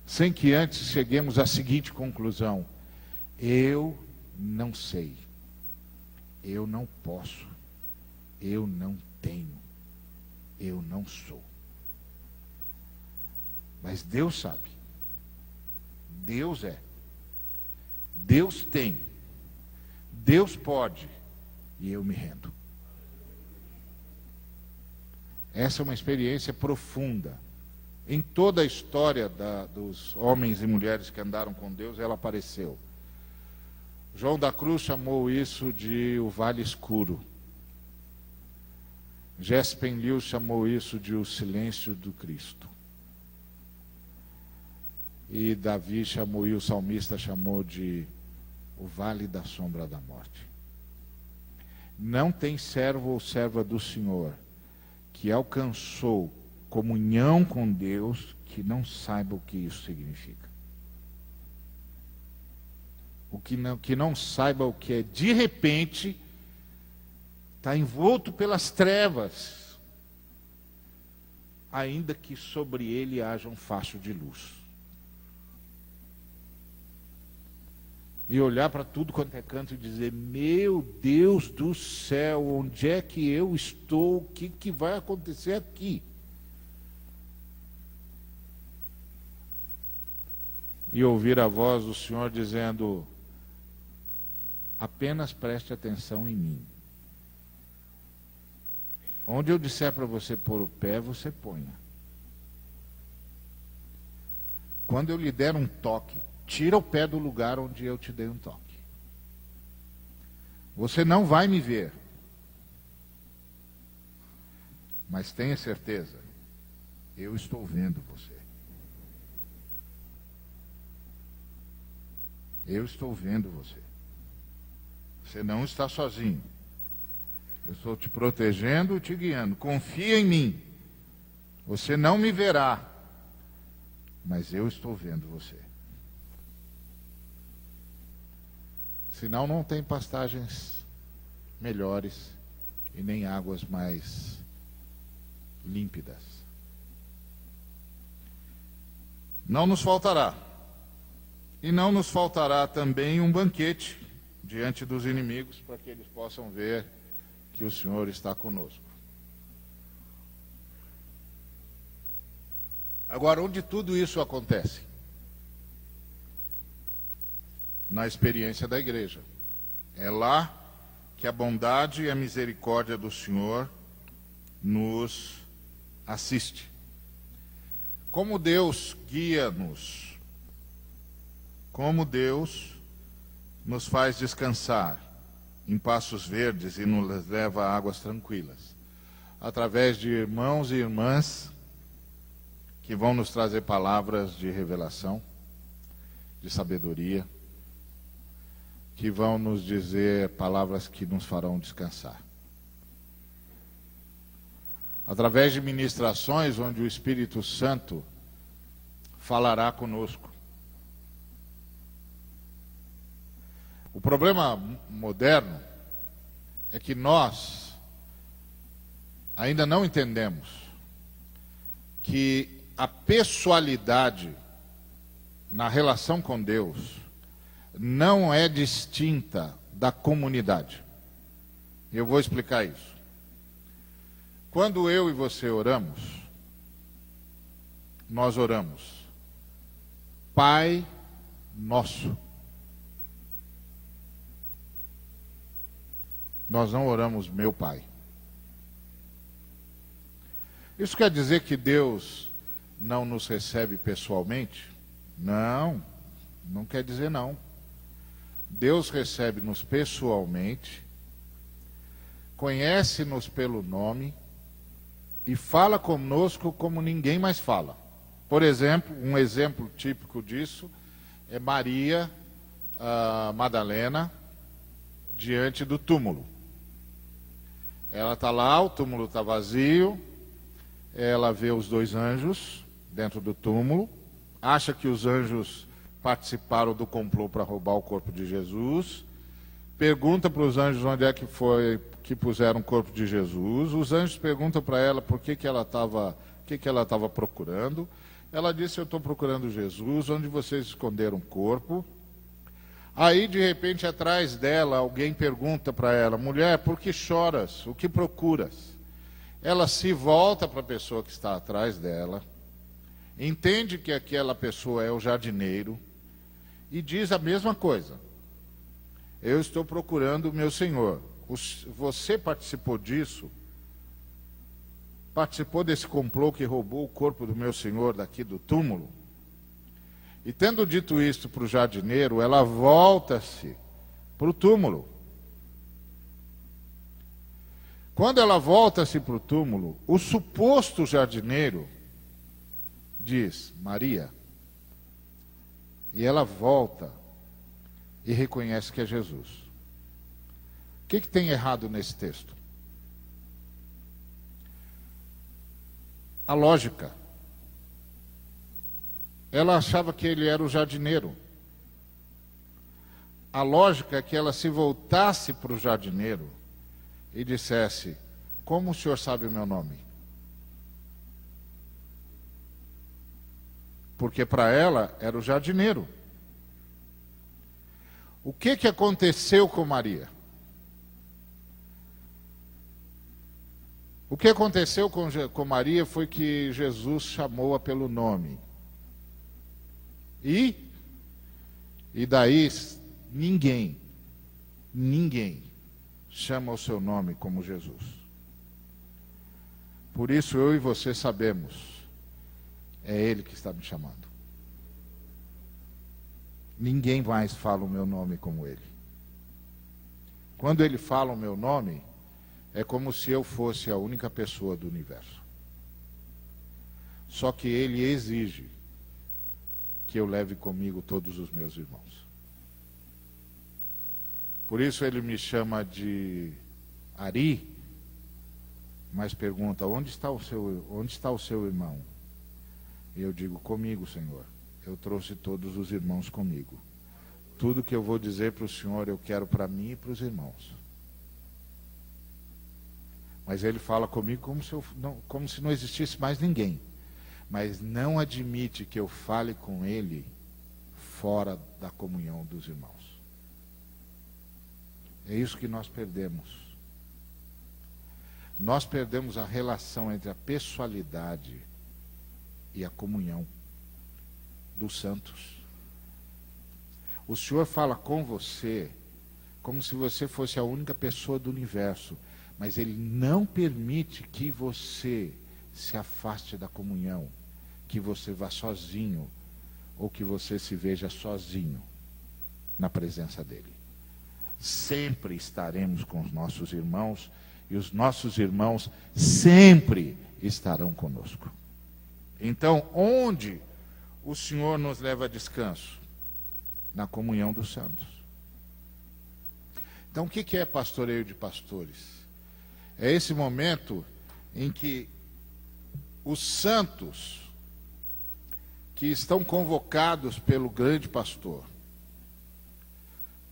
[SPEAKER 1] Sem que antes cheguemos à seguinte conclusão: eu não sei, eu não posso, eu não tenho, eu não sou. Mas Deus sabe, Deus é, Deus tem, Deus pode, e eu me rendo. Essa é uma experiência profunda. Em toda a história dos homens e mulheres que andaram com Deus, ela apareceu. João da Cruz chamou isso de o vale escuro. Jesse Penliu chamou isso de o silêncio do Cristo. E Davi chamou, e o salmista chamou de o vale da sombra da morte. Não tem servo ou serva do Senhor que alcançou comunhão com Deus que não saiba o que isso significa. Que não saiba o que é, de repente, está envolto pelas trevas, ainda que sobre ele haja um facho de luz. E olhar para tudo quanto é canto e dizer: meu Deus do céu, onde é que eu estou? O que vai acontecer aqui? E ouvir a voz do Senhor dizendo: apenas preste atenção em mim. Onde eu disser para você pôr o pé, você ponha. Quando eu lhe der um toque, tira o pé do lugar onde eu te dei um toque. Você não vai me ver, mas tenha certeza, eu estou vendo você. Eu estou vendo você. Você não está sozinho. Eu estou te protegendo e te guiando. Confia em mim. Você não me verá, mas eu estou vendo você. Senão não tem pastagens melhores e nem águas mais límpidas. Não nos faltará. E não nos faltará também um banquete diante dos inimigos, para que eles possam ver que o Senhor está conosco. Agora, onde tudo isso acontece? Na experiência da igreja. É lá que a bondade e a misericórdia do Senhor nos assiste. Como Deus guia-nos, como Deus nos faz descansar em passos verdes e nos leva a águas tranquilas, através de irmãos e irmãs que vão nos trazer palavras de revelação, de sabedoria, que vão nos dizer palavras que nos farão descansar. Através de ministrações onde o Espírito Santo falará conosco. O problema moderno é que nós ainda não entendemos que a pessoalidade na relação com Deus não é distinta da comunidade. Eu vou explicar isso. Quando eu e você oramos, nós oramos: Pai Nosso. Nós não oramos meu Pai. Isso quer dizer que Deus não nos recebe pessoalmente? Não, não quer dizer não. Deus recebe-nos pessoalmente, conhece-nos pelo nome e fala conosco como ninguém mais fala. Por exemplo, um exemplo típico disso é Maria Madalena diante do túmulo. Ela está lá, o túmulo está vazio, ela vê os dois anjos dentro do túmulo, acha que os anjos participaram do complô para roubar o corpo de Jesus, pergunta para os anjos onde é que foi que puseram o corpo de Jesus, os anjos perguntam para ela por que ela estava procurando, ela disse: eu estou procurando Jesus, onde vocês esconderam o corpo. Aí, de repente, atrás dela, alguém pergunta para ela: mulher, por que choras? O que procuras? Ela se volta para a pessoa que está atrás dela, entende que aquela pessoa é o jardineiro e diz a mesma coisa: eu estou procurando o meu Senhor. Você participou disso? Participou desse complô que roubou o corpo do meu Senhor daqui do túmulo? E tendo dito isto para o jardineiro, ela volta-se para o túmulo. Quando ela volta-se para o túmulo, o suposto jardineiro diz: Maria. E ela volta e reconhece que é Jesus. O que tem errado nesse texto? A lógica. Ela achava que ele era o jardineiro. A lógica é que ela se voltasse para o jardineiro e dissesse: como o senhor sabe o meu nome? Porque para ela era o jardineiro. O que aconteceu com Maria? O que aconteceu com Maria foi que Jesus chamou-a pelo nome. E daí ninguém chama o seu nome como Jesus. Por isso eu e você sabemos, é Ele que está me chamando. Ninguém mais fala o meu nome como Ele. Quando Ele fala o meu nome, é como se eu fosse a única pessoa do universo. Só que Ele exige que eu leve comigo todos os meus irmãos. Por isso Ele me chama de Ari, mas pergunta: onde está o seu irmão? E eu digo: comigo, Senhor. Eu trouxe todos os irmãos comigo. Tudo que eu vou dizer para o Senhor, eu quero para mim e para os irmãos. Mas Ele fala comigo como se não existisse mais ninguém. Mas não admite que eu fale com Ele fora da comunhão dos irmãos. É isso que nós perdemos. Nós perdemos a relação entre a pessoalidade e a comunhão dos santos. O Senhor fala com você como se você fosse a única pessoa do universo, mas Ele não permite que você se afaste da comunhão, que você vá sozinho, ou que você se veja sozinho na presença dEle. Sempre estaremos com os nossos irmãos, e os nossos irmãos sempre estarão conosco. Então, onde o Senhor nos leva a descanso? Na comunhão dos santos. Então, o que é pastoreio de pastores? É esse momento em que os santos que estão convocados pelo grande pastor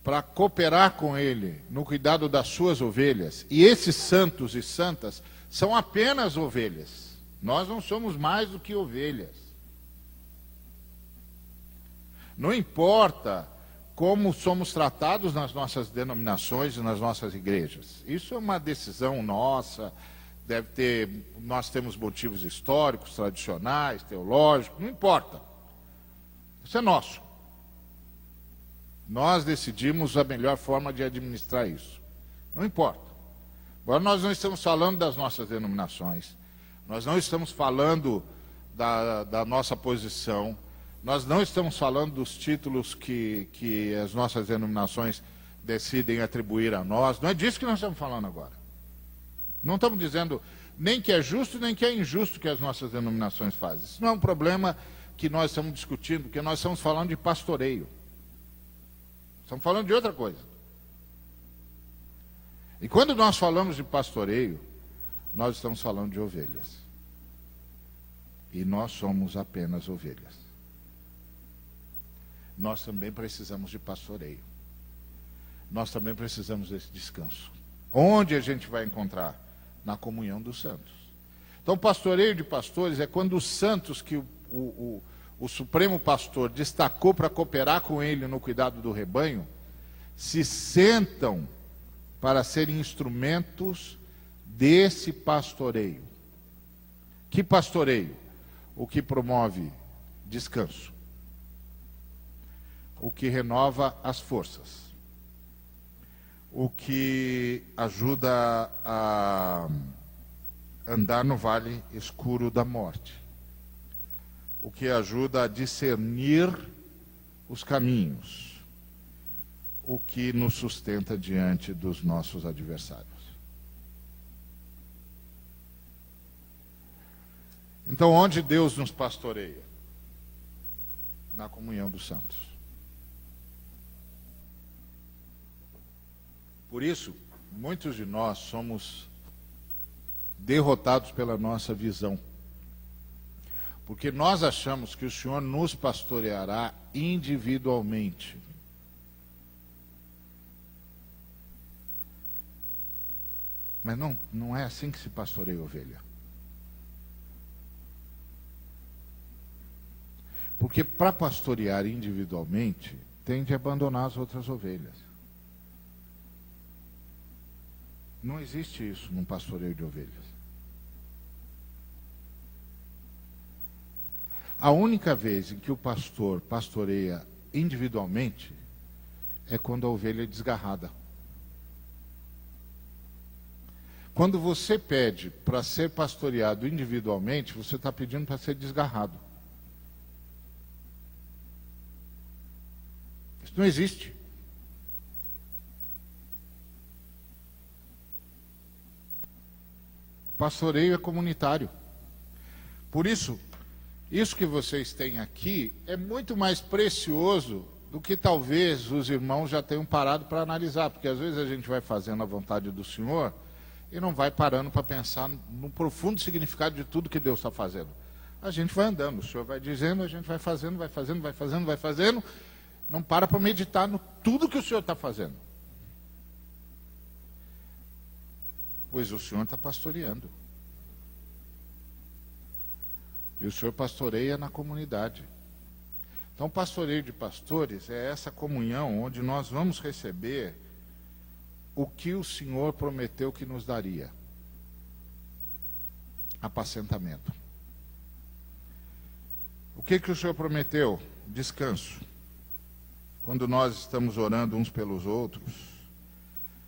[SPEAKER 1] para cooperar com ele no cuidado das suas ovelhas, e esses santos e santas são apenas ovelhas. Nós não somos mais do que ovelhas. Não importa como somos tratados nas nossas denominações e nas nossas igrejas. Isso é uma decisão nossa, nós temos motivos históricos, tradicionais, teológicos, não importa. Isso é nosso. Nós decidimos a melhor forma de administrar isso. Não importa. Agora nós não estamos falando das nossas denominações, nós não estamos falando da nossa posição, nós não estamos falando dos títulos que as nossas denominações decidem atribuir a nós. Não é disso que nós estamos falando agora. Não estamos dizendo nem que é justo, nem que é injusto que as nossas denominações fazem. Isso não é um problema que nós estamos discutindo, porque nós estamos falando de pastoreio. Estamos falando de outra coisa. E quando nós falamos de pastoreio, nós estamos falando de ovelhas. E nós somos apenas ovelhas. Nós também precisamos de pastoreio. Nós também precisamos desse descanso. Onde a gente vai encontrar? Na comunhão dos santos. Então, pastoreio de pastores é quando os santos que o Supremo Pastor destacou para cooperar com ele no cuidado do rebanho, se sentam para serem instrumentos desse pastoreio. Que pastoreio? O que promove descanso. O que renova as forças. O que ajuda a andar no vale escuro da morte. O que ajuda a discernir os caminhos. O que nos sustenta diante dos nossos adversários. Então, onde Deus nos pastoreia? Na comunhão dos santos. Por isso, muitos de nós somos derrotados pela nossa visão. Porque nós achamos que o Senhor nos pastoreará individualmente. Mas não é assim que se pastoreia ovelha. Porque para pastorear individualmente, tem de abandonar as outras ovelhas. Não existe isso num pastoreio de ovelhas. A única vez em que o pastor pastoreia individualmente é quando a ovelha é desgarrada. Quando você pede para ser pastoreado individualmente, você está pedindo para ser desgarrado. Isso não existe. O pastoreio é comunitário. Por isso que vocês têm aqui é muito mais precioso do que talvez os irmãos já tenham parado para analisar, porque às vezes a gente vai fazendo a vontade do Senhor e não vai parando para pensar no profundo significado de tudo que Deus está fazendo. A gente vai andando, o Senhor vai dizendo, a gente vai fazendo, não para meditar no tudo que o Senhor está fazendo. Pois o Senhor está pastoreando. E o Senhor pastoreia na comunidade. Então, o pastoreio de pastores é essa comunhão onde nós vamos receber o que o Senhor prometeu que nos daria. Apacentamento. O que o Senhor prometeu? Descanso. Quando nós estamos orando uns pelos outros,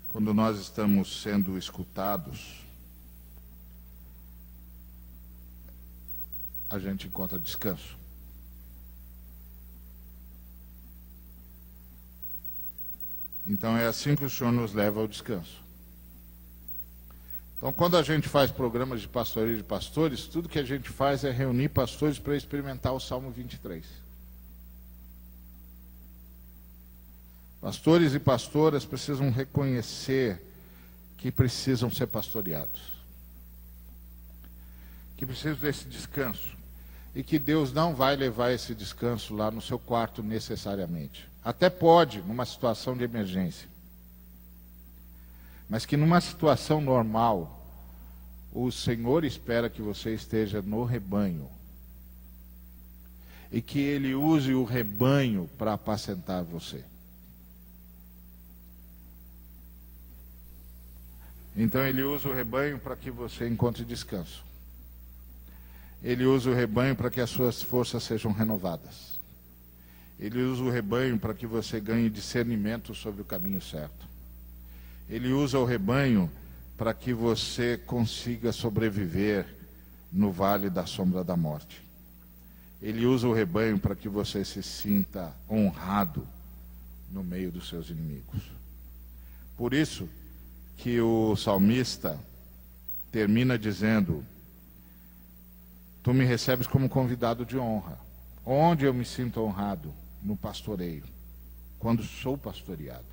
[SPEAKER 1] quando nós estamos sendo escutados, a gente encontra descanso. Então é assim que o Senhor nos leva ao descanso. Então, quando a gente faz programas de pastoreio de pastores, tudo que a gente faz é reunir pastores para experimentar o Salmo 23. Pastores e pastoras precisam reconhecer que precisam ser pastoreados, que precisam desse descanso, e que Deus não vai levar esse descanso lá no seu quarto necessariamente. Até pode, numa situação de emergência. Mas que numa situação normal, o Senhor espera que você esteja no rebanho. E que Ele use o rebanho para apacentar você. Então Ele usa o rebanho para que você encontre descanso. Ele usa o rebanho para que as suas forças sejam renovadas. Ele usa o rebanho para que você ganhe discernimento sobre o caminho certo. Ele usa o rebanho para que você consiga sobreviver no vale da sombra da morte. Ele usa o rebanho para que você se sinta honrado no meio dos seus inimigos. Por isso que o salmista termina dizendo: tu me recebes como convidado de honra. Onde eu me sinto honrado? No pastoreio, quando sou pastoreado.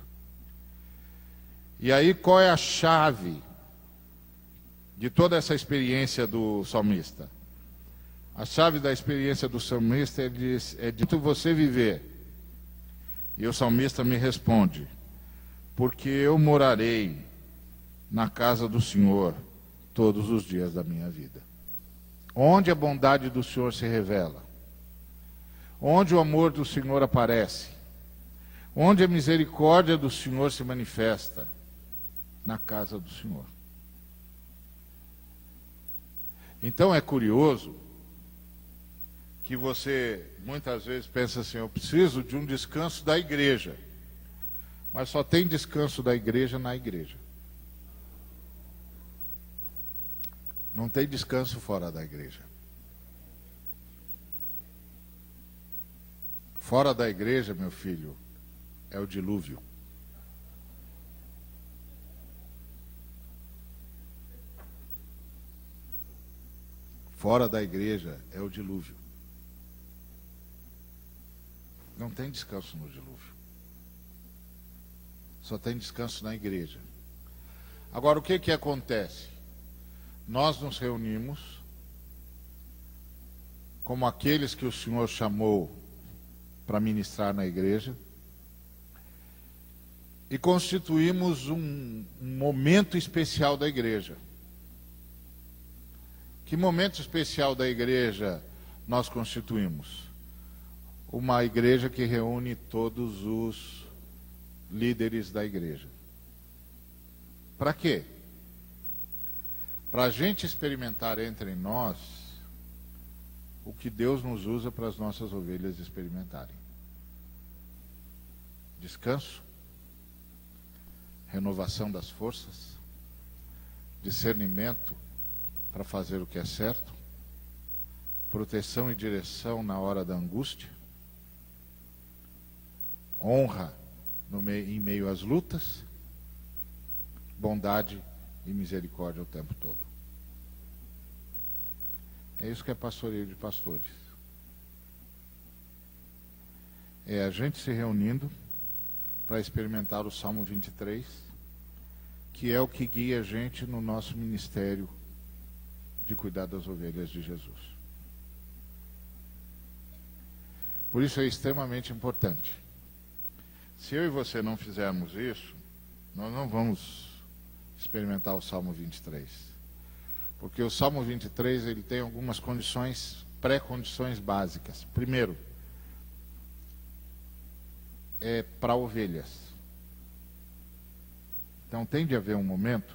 [SPEAKER 1] E aí, qual é a chave de toda essa experiência do salmista? A chave da experiência do salmista é de você viver. E o salmista me responde: porque eu morarei na casa do Senhor todos os dias da minha vida. Onde a bondade do Senhor se revela, onde o amor do Senhor aparece, onde a misericórdia do Senhor se manifesta, na casa do Senhor. Então é curioso que você muitas vezes pensa assim: eu preciso de um descanso da igreja. Mas só tem descanso da igreja na igreja. Não tem descanso fora da igreja. Fora da igreja, meu filho, é o dilúvio. Fora da igreja é o dilúvio. Não tem descanso no dilúvio. Só tem descanso na igreja. Agora, o que acontece? Nós nos reunimos como aqueles que o Senhor chamou para ministrar na igreja, e constituímos um momento especial da igreja. Que momento especial da igreja nós constituímos? Uma igreja que reúne todos os líderes da igreja. Para quê? Para a gente experimentar entre nós o que Deus nos usa para as nossas ovelhas experimentarem. Descanso, renovação das forças, discernimento para fazer o que é certo, proteção e direção na hora da angústia, honra em meio às lutas, bondade e misericórdia o tempo todo. É isso que é pastoreio de pastores. É a gente se reunindo para experimentar o Salmo 23, que é o que guia a gente no nosso ministério de cuidar das ovelhas de Jesus. Por isso é extremamente importante. Se eu e você não fizermos isso, nós não vamos experimentar o Salmo 23. Porque o Salmo 23 ele tem algumas condições, pré-condições básicas. Primeiro, é para ovelhas. Então tem de haver um momento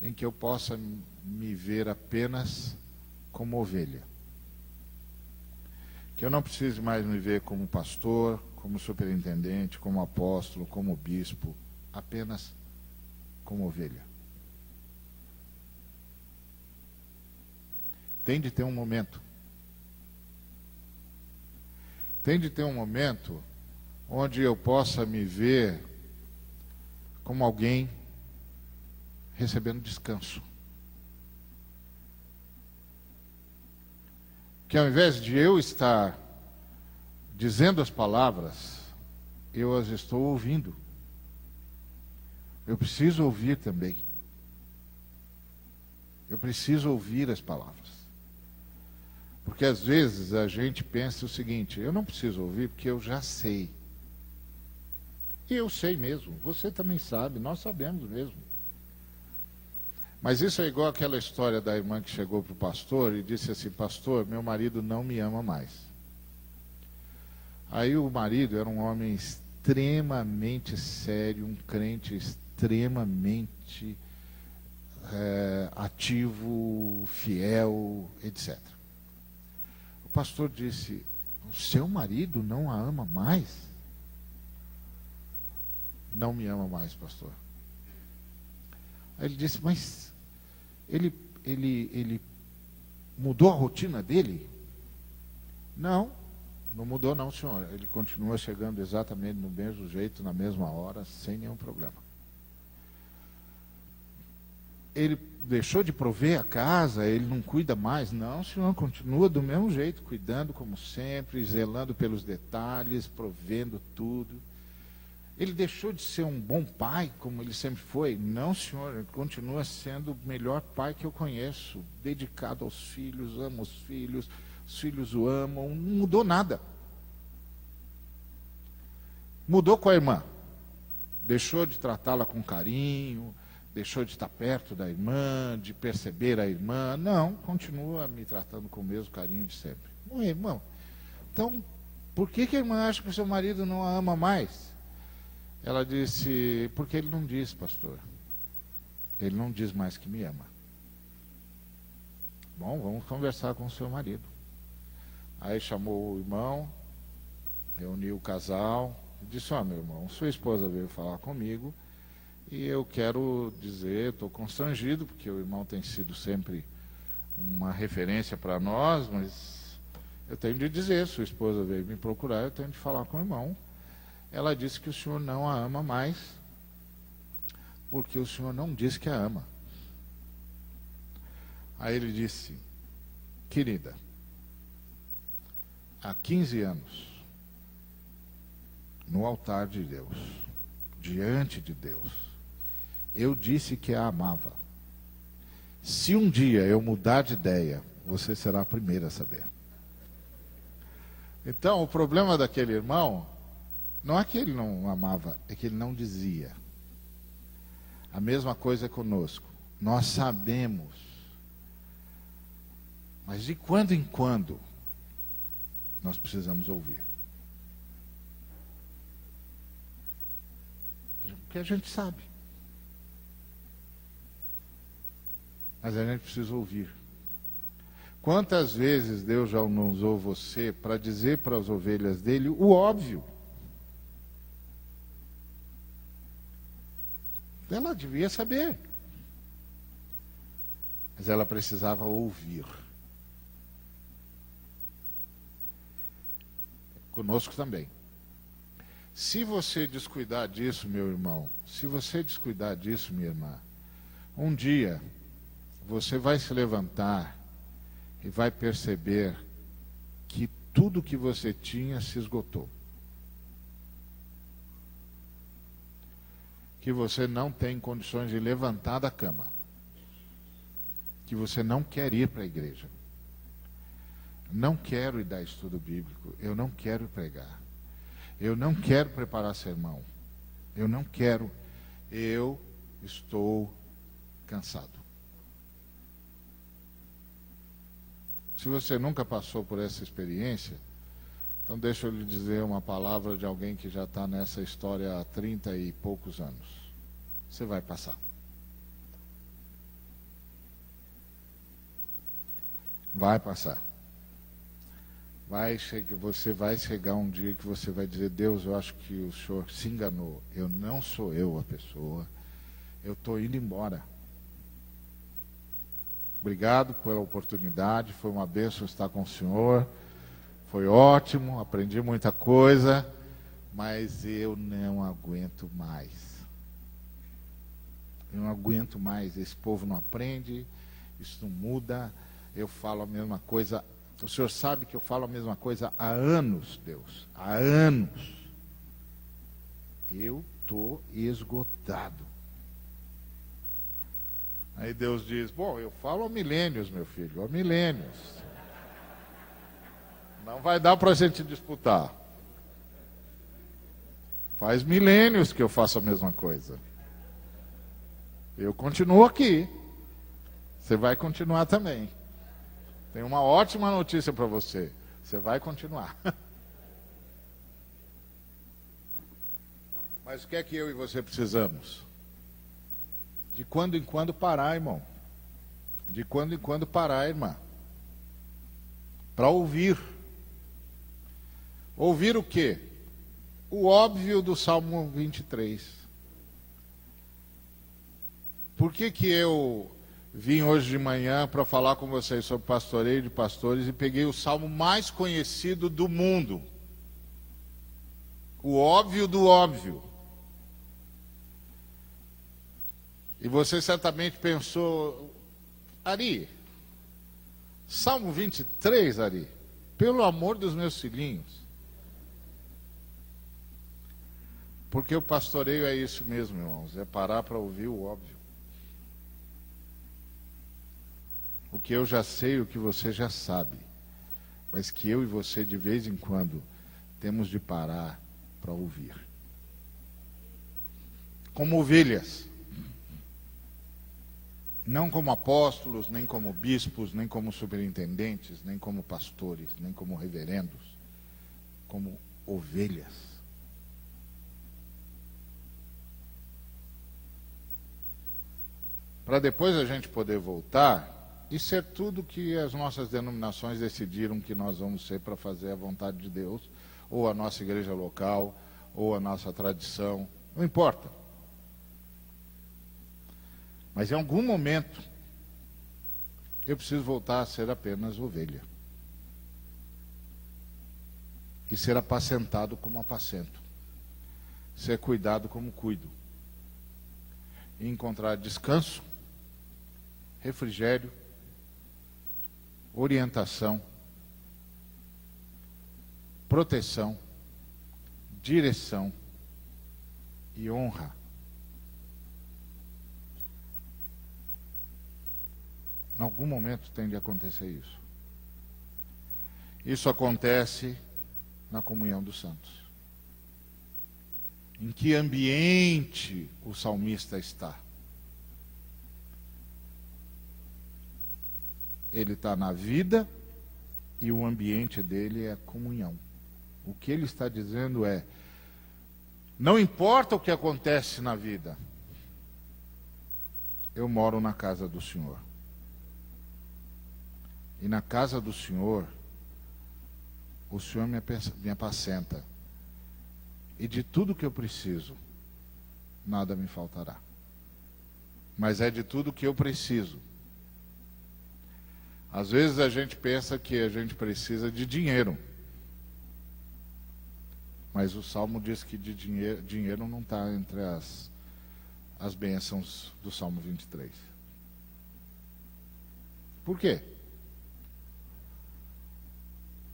[SPEAKER 1] em que eu possa me ver apenas como ovelha. Que eu não precise mais me ver como pastor, como superintendente, como apóstolo, como bispo, apenas como ovelha. Tem de ter um momento. Tem de ter um momento onde eu possa me ver como alguém recebendo descanso. Que ao invés de eu estar dizendo as palavras, eu as estou ouvindo. Eu preciso ouvir também. Eu preciso ouvir as palavras. Porque às vezes a gente pensa o seguinte: eu não preciso ouvir porque eu já sei. E eu sei mesmo, você também sabe, nós sabemos mesmo. Mas isso é igual aquela história da irmã que chegou para o pastor e disse assim: pastor, meu marido não me ama mais. Aí o marido era um homem extremamente sério, um crente extremamente ativo, fiel, etc. O pastor disse: o seu marido não a ama mais? Não me ama mais, pastor. Aí ele disse: mas ele mudou a rotina dele? Não mudou não, senhor. Ele continua chegando exatamente no mesmo jeito, na mesma hora, sem nenhum problema. Ele deixou de prover a casa, ele não cuida mais? Não, senhor, continua do mesmo jeito, cuidando como sempre, zelando pelos detalhes, provendo tudo. Ele deixou de ser um bom pai, como ele sempre foi? Não, senhor, ele continua sendo o melhor pai que eu conheço, dedicado aos filhos, ama os filhos o amam, não mudou nada. Mudou com a irmã, deixou de tratá-la com carinho, deixou de estar perto da irmã, de perceber a irmã. Não, continua me tratando com o mesmo carinho de sempre. Bom, irmão, então, por que a irmã acha que o seu marido não a ama mais? Ela disse: porque ele não diz, pastor. Ele não diz mais que me ama. Bom, vamos conversar com o seu marido. Aí chamou o irmão, reuniu o casal, e disse: ó, meu irmão, sua esposa veio falar comigo e eu quero dizer, estou constrangido, porque o irmão tem sido sempre uma referência para nós, mas eu tenho de dizer, sua esposa veio me procurar, eu tenho de falar com o irmão. Ela disse que o senhor não a ama mais, porque o senhor não diz que a ama. Aí ele disse: querida, há 15 anos, no altar de Deus, diante de Deus, eu disse que a amava. Se um dia eu mudar de ideia, você será a primeira a saber. Então, o problema daquele irmão Não é que ele não amava, é que ele não dizia. A mesma coisa é conosco. Nós sabemos, mas de quando em quando nós precisamos ouvir. Porque a gente sabe. Mas a gente precisa ouvir. Quantas vezes Deus já não usou você para dizer para as ovelhas dele o óbvio? Ela devia saber. Mas ela precisava ouvir. Conosco também. Se você descuidar disso, meu irmão, se você descuidar disso, minha irmã, um dia você vai se levantar e vai perceber que tudo que você tinha se esgotou. Que você não tem condições de levantar da cama. Que você não quer ir para a igreja. Não quero ir dar estudo bíblico. Eu não quero pregar. Eu não quero preparar sermão. Eu não quero. Eu estou cansado. Se você nunca passou por essa experiência, então deixa eu lhe dizer uma palavra de alguém que já está nessa história há 30 e poucos anos. Você vai passar. Vai passar. Você vai chegar um dia que você vai dizer: Deus, eu acho que o Senhor se enganou. Eu não sou eu a pessoa. Eu estou indo embora. Obrigado pela oportunidade. Foi uma bênção estar com o Senhor. Foi ótimo, aprendi muita coisa. Mas eu não aguento mais. Eu não aguento mais. Esse povo não aprende. Isso não muda. Eu falo a mesma coisa. O Senhor sabe que eu falo a mesma coisa há anos, Deus. Há anos. Eu estou esgotado. Aí Deus diz: bom, eu falo há milênios, meu filho. Há milênios. Não vai dar para a gente disputar. Faz milênios que eu faço a mesma coisa. Eu continuo aqui. Você vai continuar também. Tem uma ótima notícia para você. Você vai continuar. Mas o que é que eu e você precisamos? De quando em quando parar, irmão. De quando em quando parar, irmã. Para ouvir. Ouvir o quê? O óbvio do Salmo 23. Por que eu vim hoje de manhã para falar com vocês sobre pastoreio de pastores e peguei o salmo mais conhecido do mundo? O óbvio do óbvio. E você certamente pensou: Ari, Salmo 23, Ari, pelo amor dos meus filhinhos. Porque o pastoreio é isso mesmo, irmãos, é parar para ouvir o óbvio. O que eu já sei, o que você já sabe, mas que eu e você de vez em quando temos de parar para ouvir. Como ovelhas. Não como apóstolos, nem como bispos, nem como superintendentes, nem como pastores, nem como reverendos. Como ovelhas. Para depois a gente poder voltar e ser tudo que as nossas denominações decidiram que nós vamos ser para fazer a vontade de Deus, ou a nossa igreja local, ou a nossa tradição, não importa. Mas em algum momento, eu preciso voltar a ser apenas ovelha. E ser apacentado como apacento. Ser cuidado como cuido. E encontrar descanso, refrigério, orientação, proteção, direção e honra. Em algum momento tem de acontecer isso. Isso acontece na comunhão dos santos. Em que ambiente o salmista está? Ele está na vida e o ambiente dele é comunhão. O que ele está dizendo é: não importa o que acontece na vida, eu moro na casa do Senhor. E na casa do Senhor, o Senhor me apacenta. E de tudo que eu preciso, nada me faltará. Mas é de tudo que eu preciso. Às vezes a gente pensa que a gente precisa de dinheiro. Mas o Salmo diz que de dinheiro não está entre as bênçãos do Salmo 23. Por quê?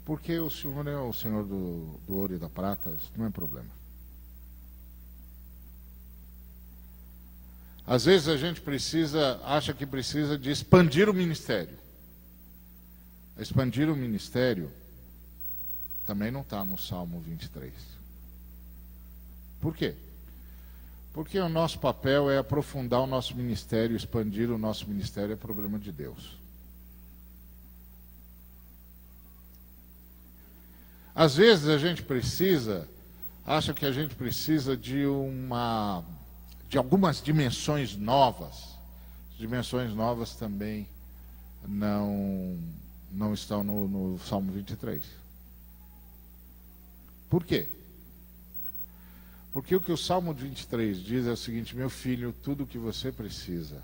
[SPEAKER 1] Porque o Senhor é o Senhor do ouro e da prata, isso não é problema. Às vezes a gente acha que precisa de expandir o ministério. Expandir o ministério também não está no Salmo 23. Por quê? Porque o nosso papel é aprofundar o nosso ministério, expandir o nosso ministério é problema de Deus. Às vezes a gente acha que a gente precisa de algumas dimensões novas. As dimensões novas também não estão no Salmo 23. Por quê? Porque o que o Salmo 23 diz é o seguinte: meu filho, tudo o que você precisa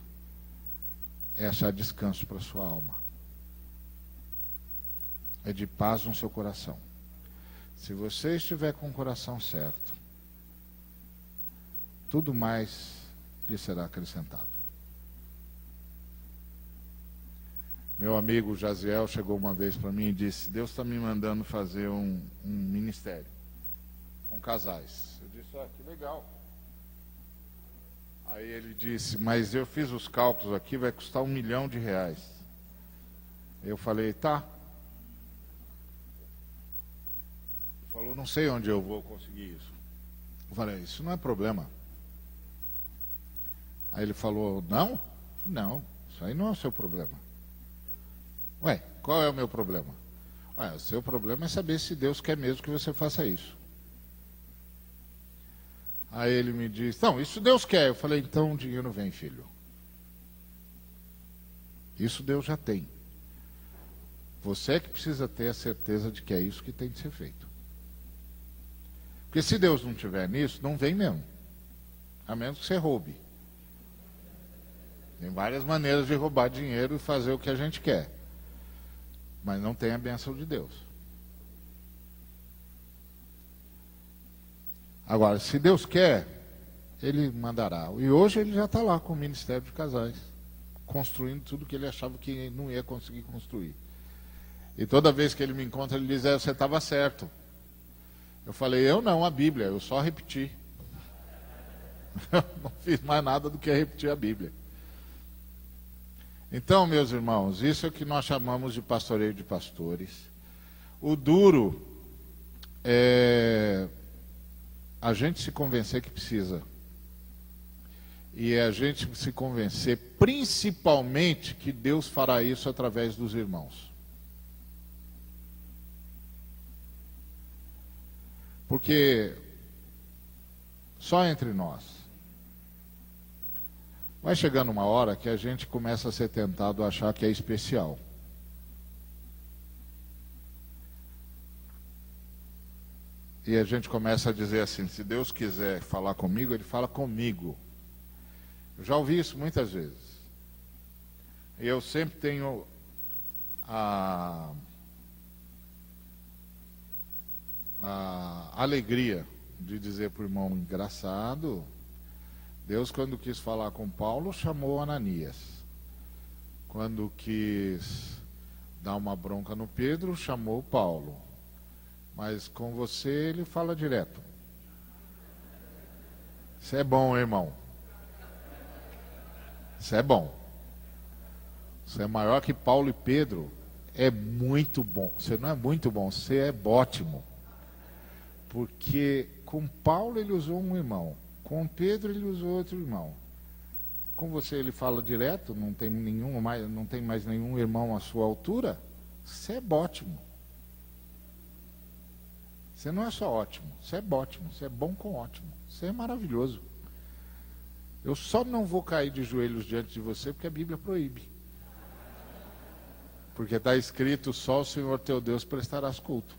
[SPEAKER 1] é achar descanso para a sua alma. É de paz no seu coração. Se você estiver com o coração certo, tudo mais lhe será acrescentado. Meu amigo Jaziel chegou uma vez para mim e disse: Deus está me mandando fazer um ministério com casais. Eu disse: que legal. Aí ele disse: mas eu fiz os cálculos aqui, vai custar R$1 milhão. Eu falei: tá. Ele falou: não sei onde eu vou conseguir isso. Eu falei: isso não é problema. Aí ele falou: não? Não, isso aí não é o seu problema. Ué, qual é o meu problema? Ué, o seu problema é saber se Deus quer mesmo que você faça isso. Aí ele me disse: não, isso Deus quer. Eu falei: então o dinheiro vem, filho. Isso Deus já tem. Você é que precisa ter a certeza de que é isso que tem de ser feito. Porque se Deus não tiver nisso, não vem mesmo. A menos que você roube. Tem várias maneiras de roubar dinheiro e fazer o que a gente quer. Mas não tem a bênção de Deus. Agora, se Deus quer, Ele mandará. E hoje Ele já está lá com o Ministério de Casais, construindo tudo que Ele achava que não ia conseguir construir. E toda vez que Ele me encontra, Ele diz: você estava certo. Eu falei: eu não, a Bíblia, eu só repeti. Eu não fiz mais nada do que repetir a Bíblia. Então, meus irmãos, isso é o que nós chamamos de pastoreio de pastores. O duro é a gente se convencer que precisa. E é a gente se convencer, principalmente, que Deus fará isso através dos irmãos. Porque só entre nós vai chegando uma hora que a gente começa a ser tentado a achar que é especial. E a gente começa a dizer assim: se Deus quiser falar comigo, Ele fala comigo. Eu já ouvi isso muitas vezes. E eu sempre tenho a alegria de dizer para o irmão: engraçado, Deus, quando quis falar com Paulo, chamou Ananias. Quando quis dar uma bronca no Pedro, chamou Paulo. Mas com você Ele fala direto. Isso é bom, irmão. Isso é bom. Você é maior que Paulo e Pedro. É muito bom. Você não é muito bom, você é ótimo. Porque com Paulo ele usou um irmão, com Pedro ele usou outro irmão. Com você ele fala direto, não tem mais nenhum irmão à sua altura. Você é ótimo. Você não é só ótimo, você é ótimo, você é bom com ótimo. Você é maravilhoso. Eu só não vou cair de joelhos diante de você porque a Bíblia proíbe. Porque está escrito, só o Senhor teu Deus prestarás culto.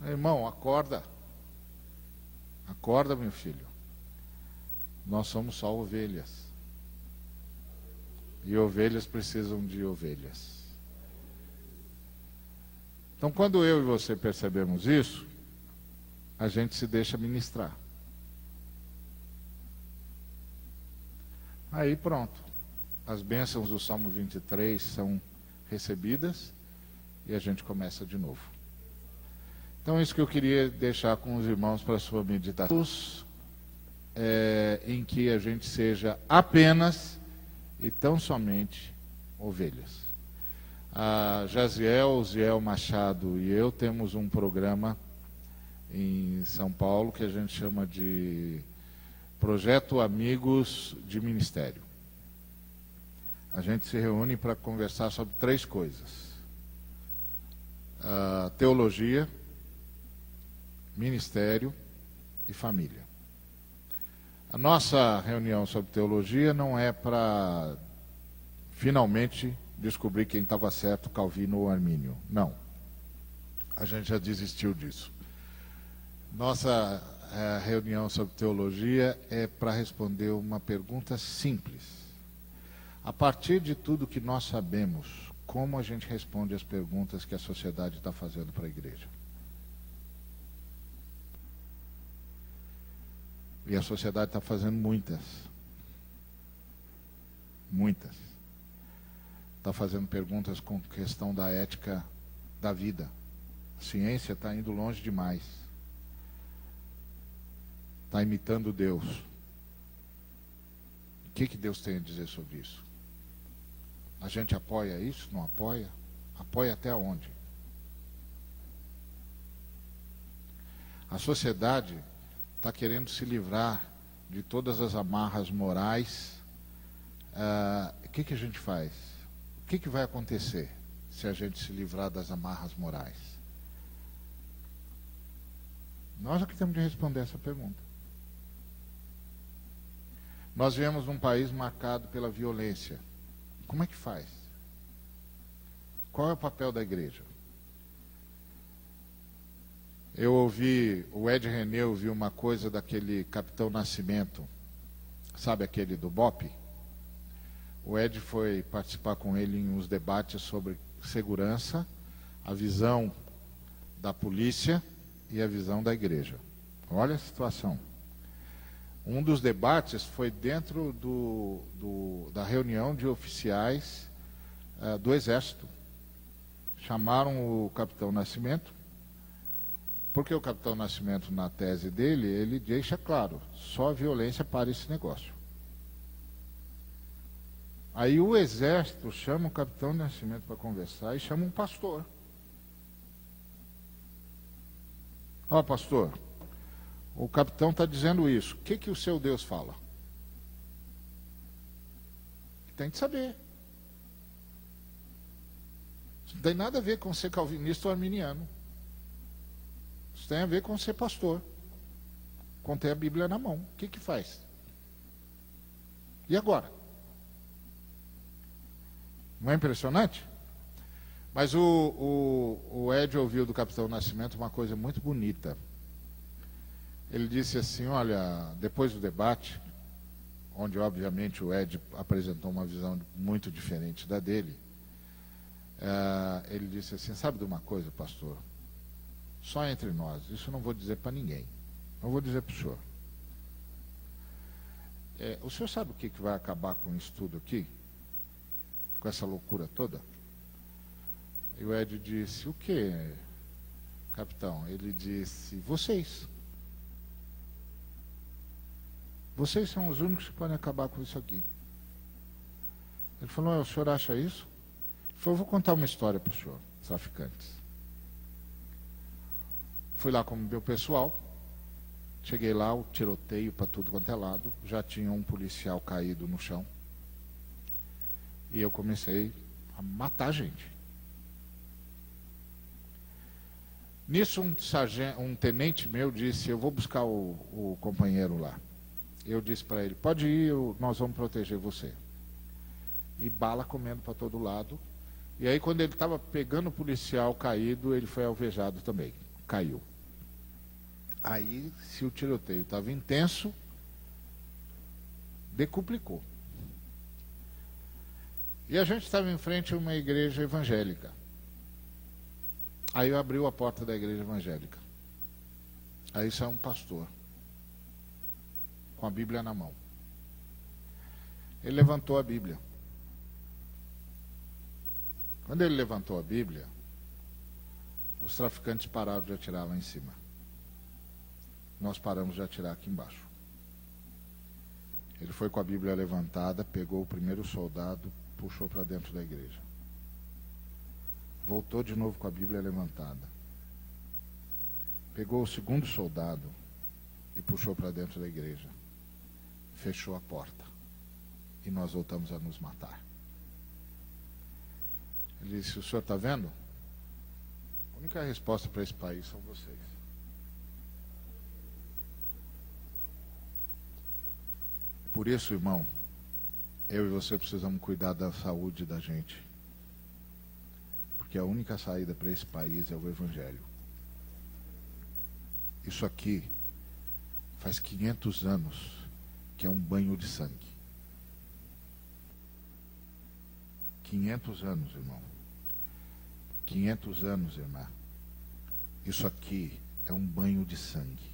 [SPEAKER 1] Irmão, acorda. Acorda, meu filho. Nós somos só ovelhas. E ovelhas precisam de ovelhas. Então, quando eu e você percebemos isso, a gente se deixa ministrar. Aí pronto. As bênçãos do Salmo 23 são recebidas e a gente começa de novo. Então, é isso que eu queria deixar com os irmãos para a sua meditação. Em que a gente seja apenas e tão somente ovelhas. A Jaziel, Ziel Machado e eu temos um programa em São Paulo que a gente chama de Projeto Amigos de Ministério. A gente se reúne para conversar sobre 3 coisas: teologia, ministério e família. A nossa reunião sobre teologia não é para finalmente descobrir quem estava certo, Calvino ou Armínio. Não. A gente já desistiu disso. Nossa reunião sobre teologia é para responder uma pergunta simples. A partir de tudo que nós sabemos, como a gente responde as perguntas que a sociedade está fazendo para a igreja? E a sociedade está fazendo muitas. Muitas. Está fazendo perguntas com questão da ética da vida. A ciência está indo longe demais. Está imitando Deus. O que Deus tem a dizer sobre isso? A gente apoia isso? Não apoia? Apoia até onde? A sociedade está querendo se livrar de todas as amarras morais. O que a gente faz? O que vai acontecer se a gente se livrar das amarras morais? Nós é que temos de responder essa pergunta. Nós vivemos num país marcado pela violência. Como é que faz? Qual é o papel da igreja? Eu ouvi, o Ed René ouviu uma coisa daquele Capitão Nascimento, sabe aquele do BOPE? O Ed foi participar com ele em uns debates sobre segurança, a visão da polícia e a visão da igreja. Olha a situação. Um dos debates foi dentro da reunião de oficiais do Exército. Chamaram o Capitão Nascimento, porque o Capitão Nascimento, na tese dele, ele deixa claro, só a violência para esse negócio. Aí o Exército chama o Capitão Nascimento para conversar e chama um pastor. Ó, pastor, o capitão está dizendo isso. O que o seu Deus fala? Tem que saber. Isso não tem nada a ver com ser calvinista ou arminiano. Isso tem a ver com ser pastor. Com ter a Bíblia na mão. O que faz? E agora? Não é impressionante? Mas o Ed ouviu do Capitão Nascimento uma coisa muito bonita. Ele disse assim, olha, depois do debate, onde obviamente o Ed apresentou uma visão muito diferente da dele, ele disse assim, sabe de uma coisa, pastor? Só entre nós, isso eu não vou dizer para ninguém, não vou dizer para o senhor. O senhor sabe o que vai acabar com isso tudo aqui? Com essa loucura toda? E o Ed disse, o que, capitão? Ele disse, vocês. Vocês são os únicos que podem acabar com isso aqui. Ele falou, o senhor acha isso? Ele falou, vou contar uma história para o senhor, traficantes. Fui lá com o meu pessoal. Cheguei lá, o tiroteio para tudo quanto é lado. Já tinha um policial caído no chão. E eu comecei a matar gente. Nisso, um tenente meu disse: eu vou buscar o companheiro lá. Eu disse para ele: pode ir, nós vamos proteger você. E bala comendo para todo lado. E aí, quando ele estava pegando o policial caído, ele foi alvejado também. Caiu. Aí, se o tiroteio estava intenso, decuplicou. E a gente estava em frente a uma igreja evangélica. Aí eu abri a porta da igreja evangélica. Aí saiu um pastor, com a Bíblia na mão. Ele levantou a Bíblia. Quando ele levantou a Bíblia, os traficantes pararam de atirar lá em cima. Nós paramos de atirar aqui embaixo. Ele foi com a Bíblia levantada, pegou o primeiro soldado, puxou para dentro da igreja. Voltou de novo com a Bíblia levantada. Pegou o segundo soldado e puxou para dentro da igreja. Fechou a porta. E nós voltamos a nos matar. Ele disse: o senhor está vendo? A única resposta para esse país são vocês. Por isso, irmão, eu e você precisamos cuidar da saúde da gente. Porque a única saída para esse país é o Evangelho. Isso aqui faz 500 anos que é um banho de sangue. 500 anos, irmão. 500 anos, irmã. Isso aqui é um banho de sangue.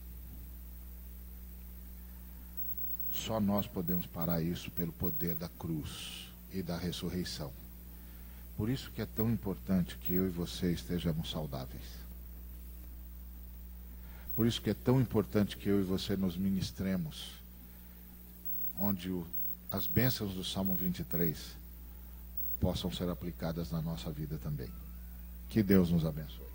[SPEAKER 1] Só nós podemos parar isso pelo poder da cruz e da ressurreição. Por isso que é tão importante que eu e você estejamos saudáveis. Por isso que é tão importante que eu e você nos ministremos, onde as bênçãos do Salmo 23 possam ser aplicadas na nossa vida também. Que Deus nos abençoe.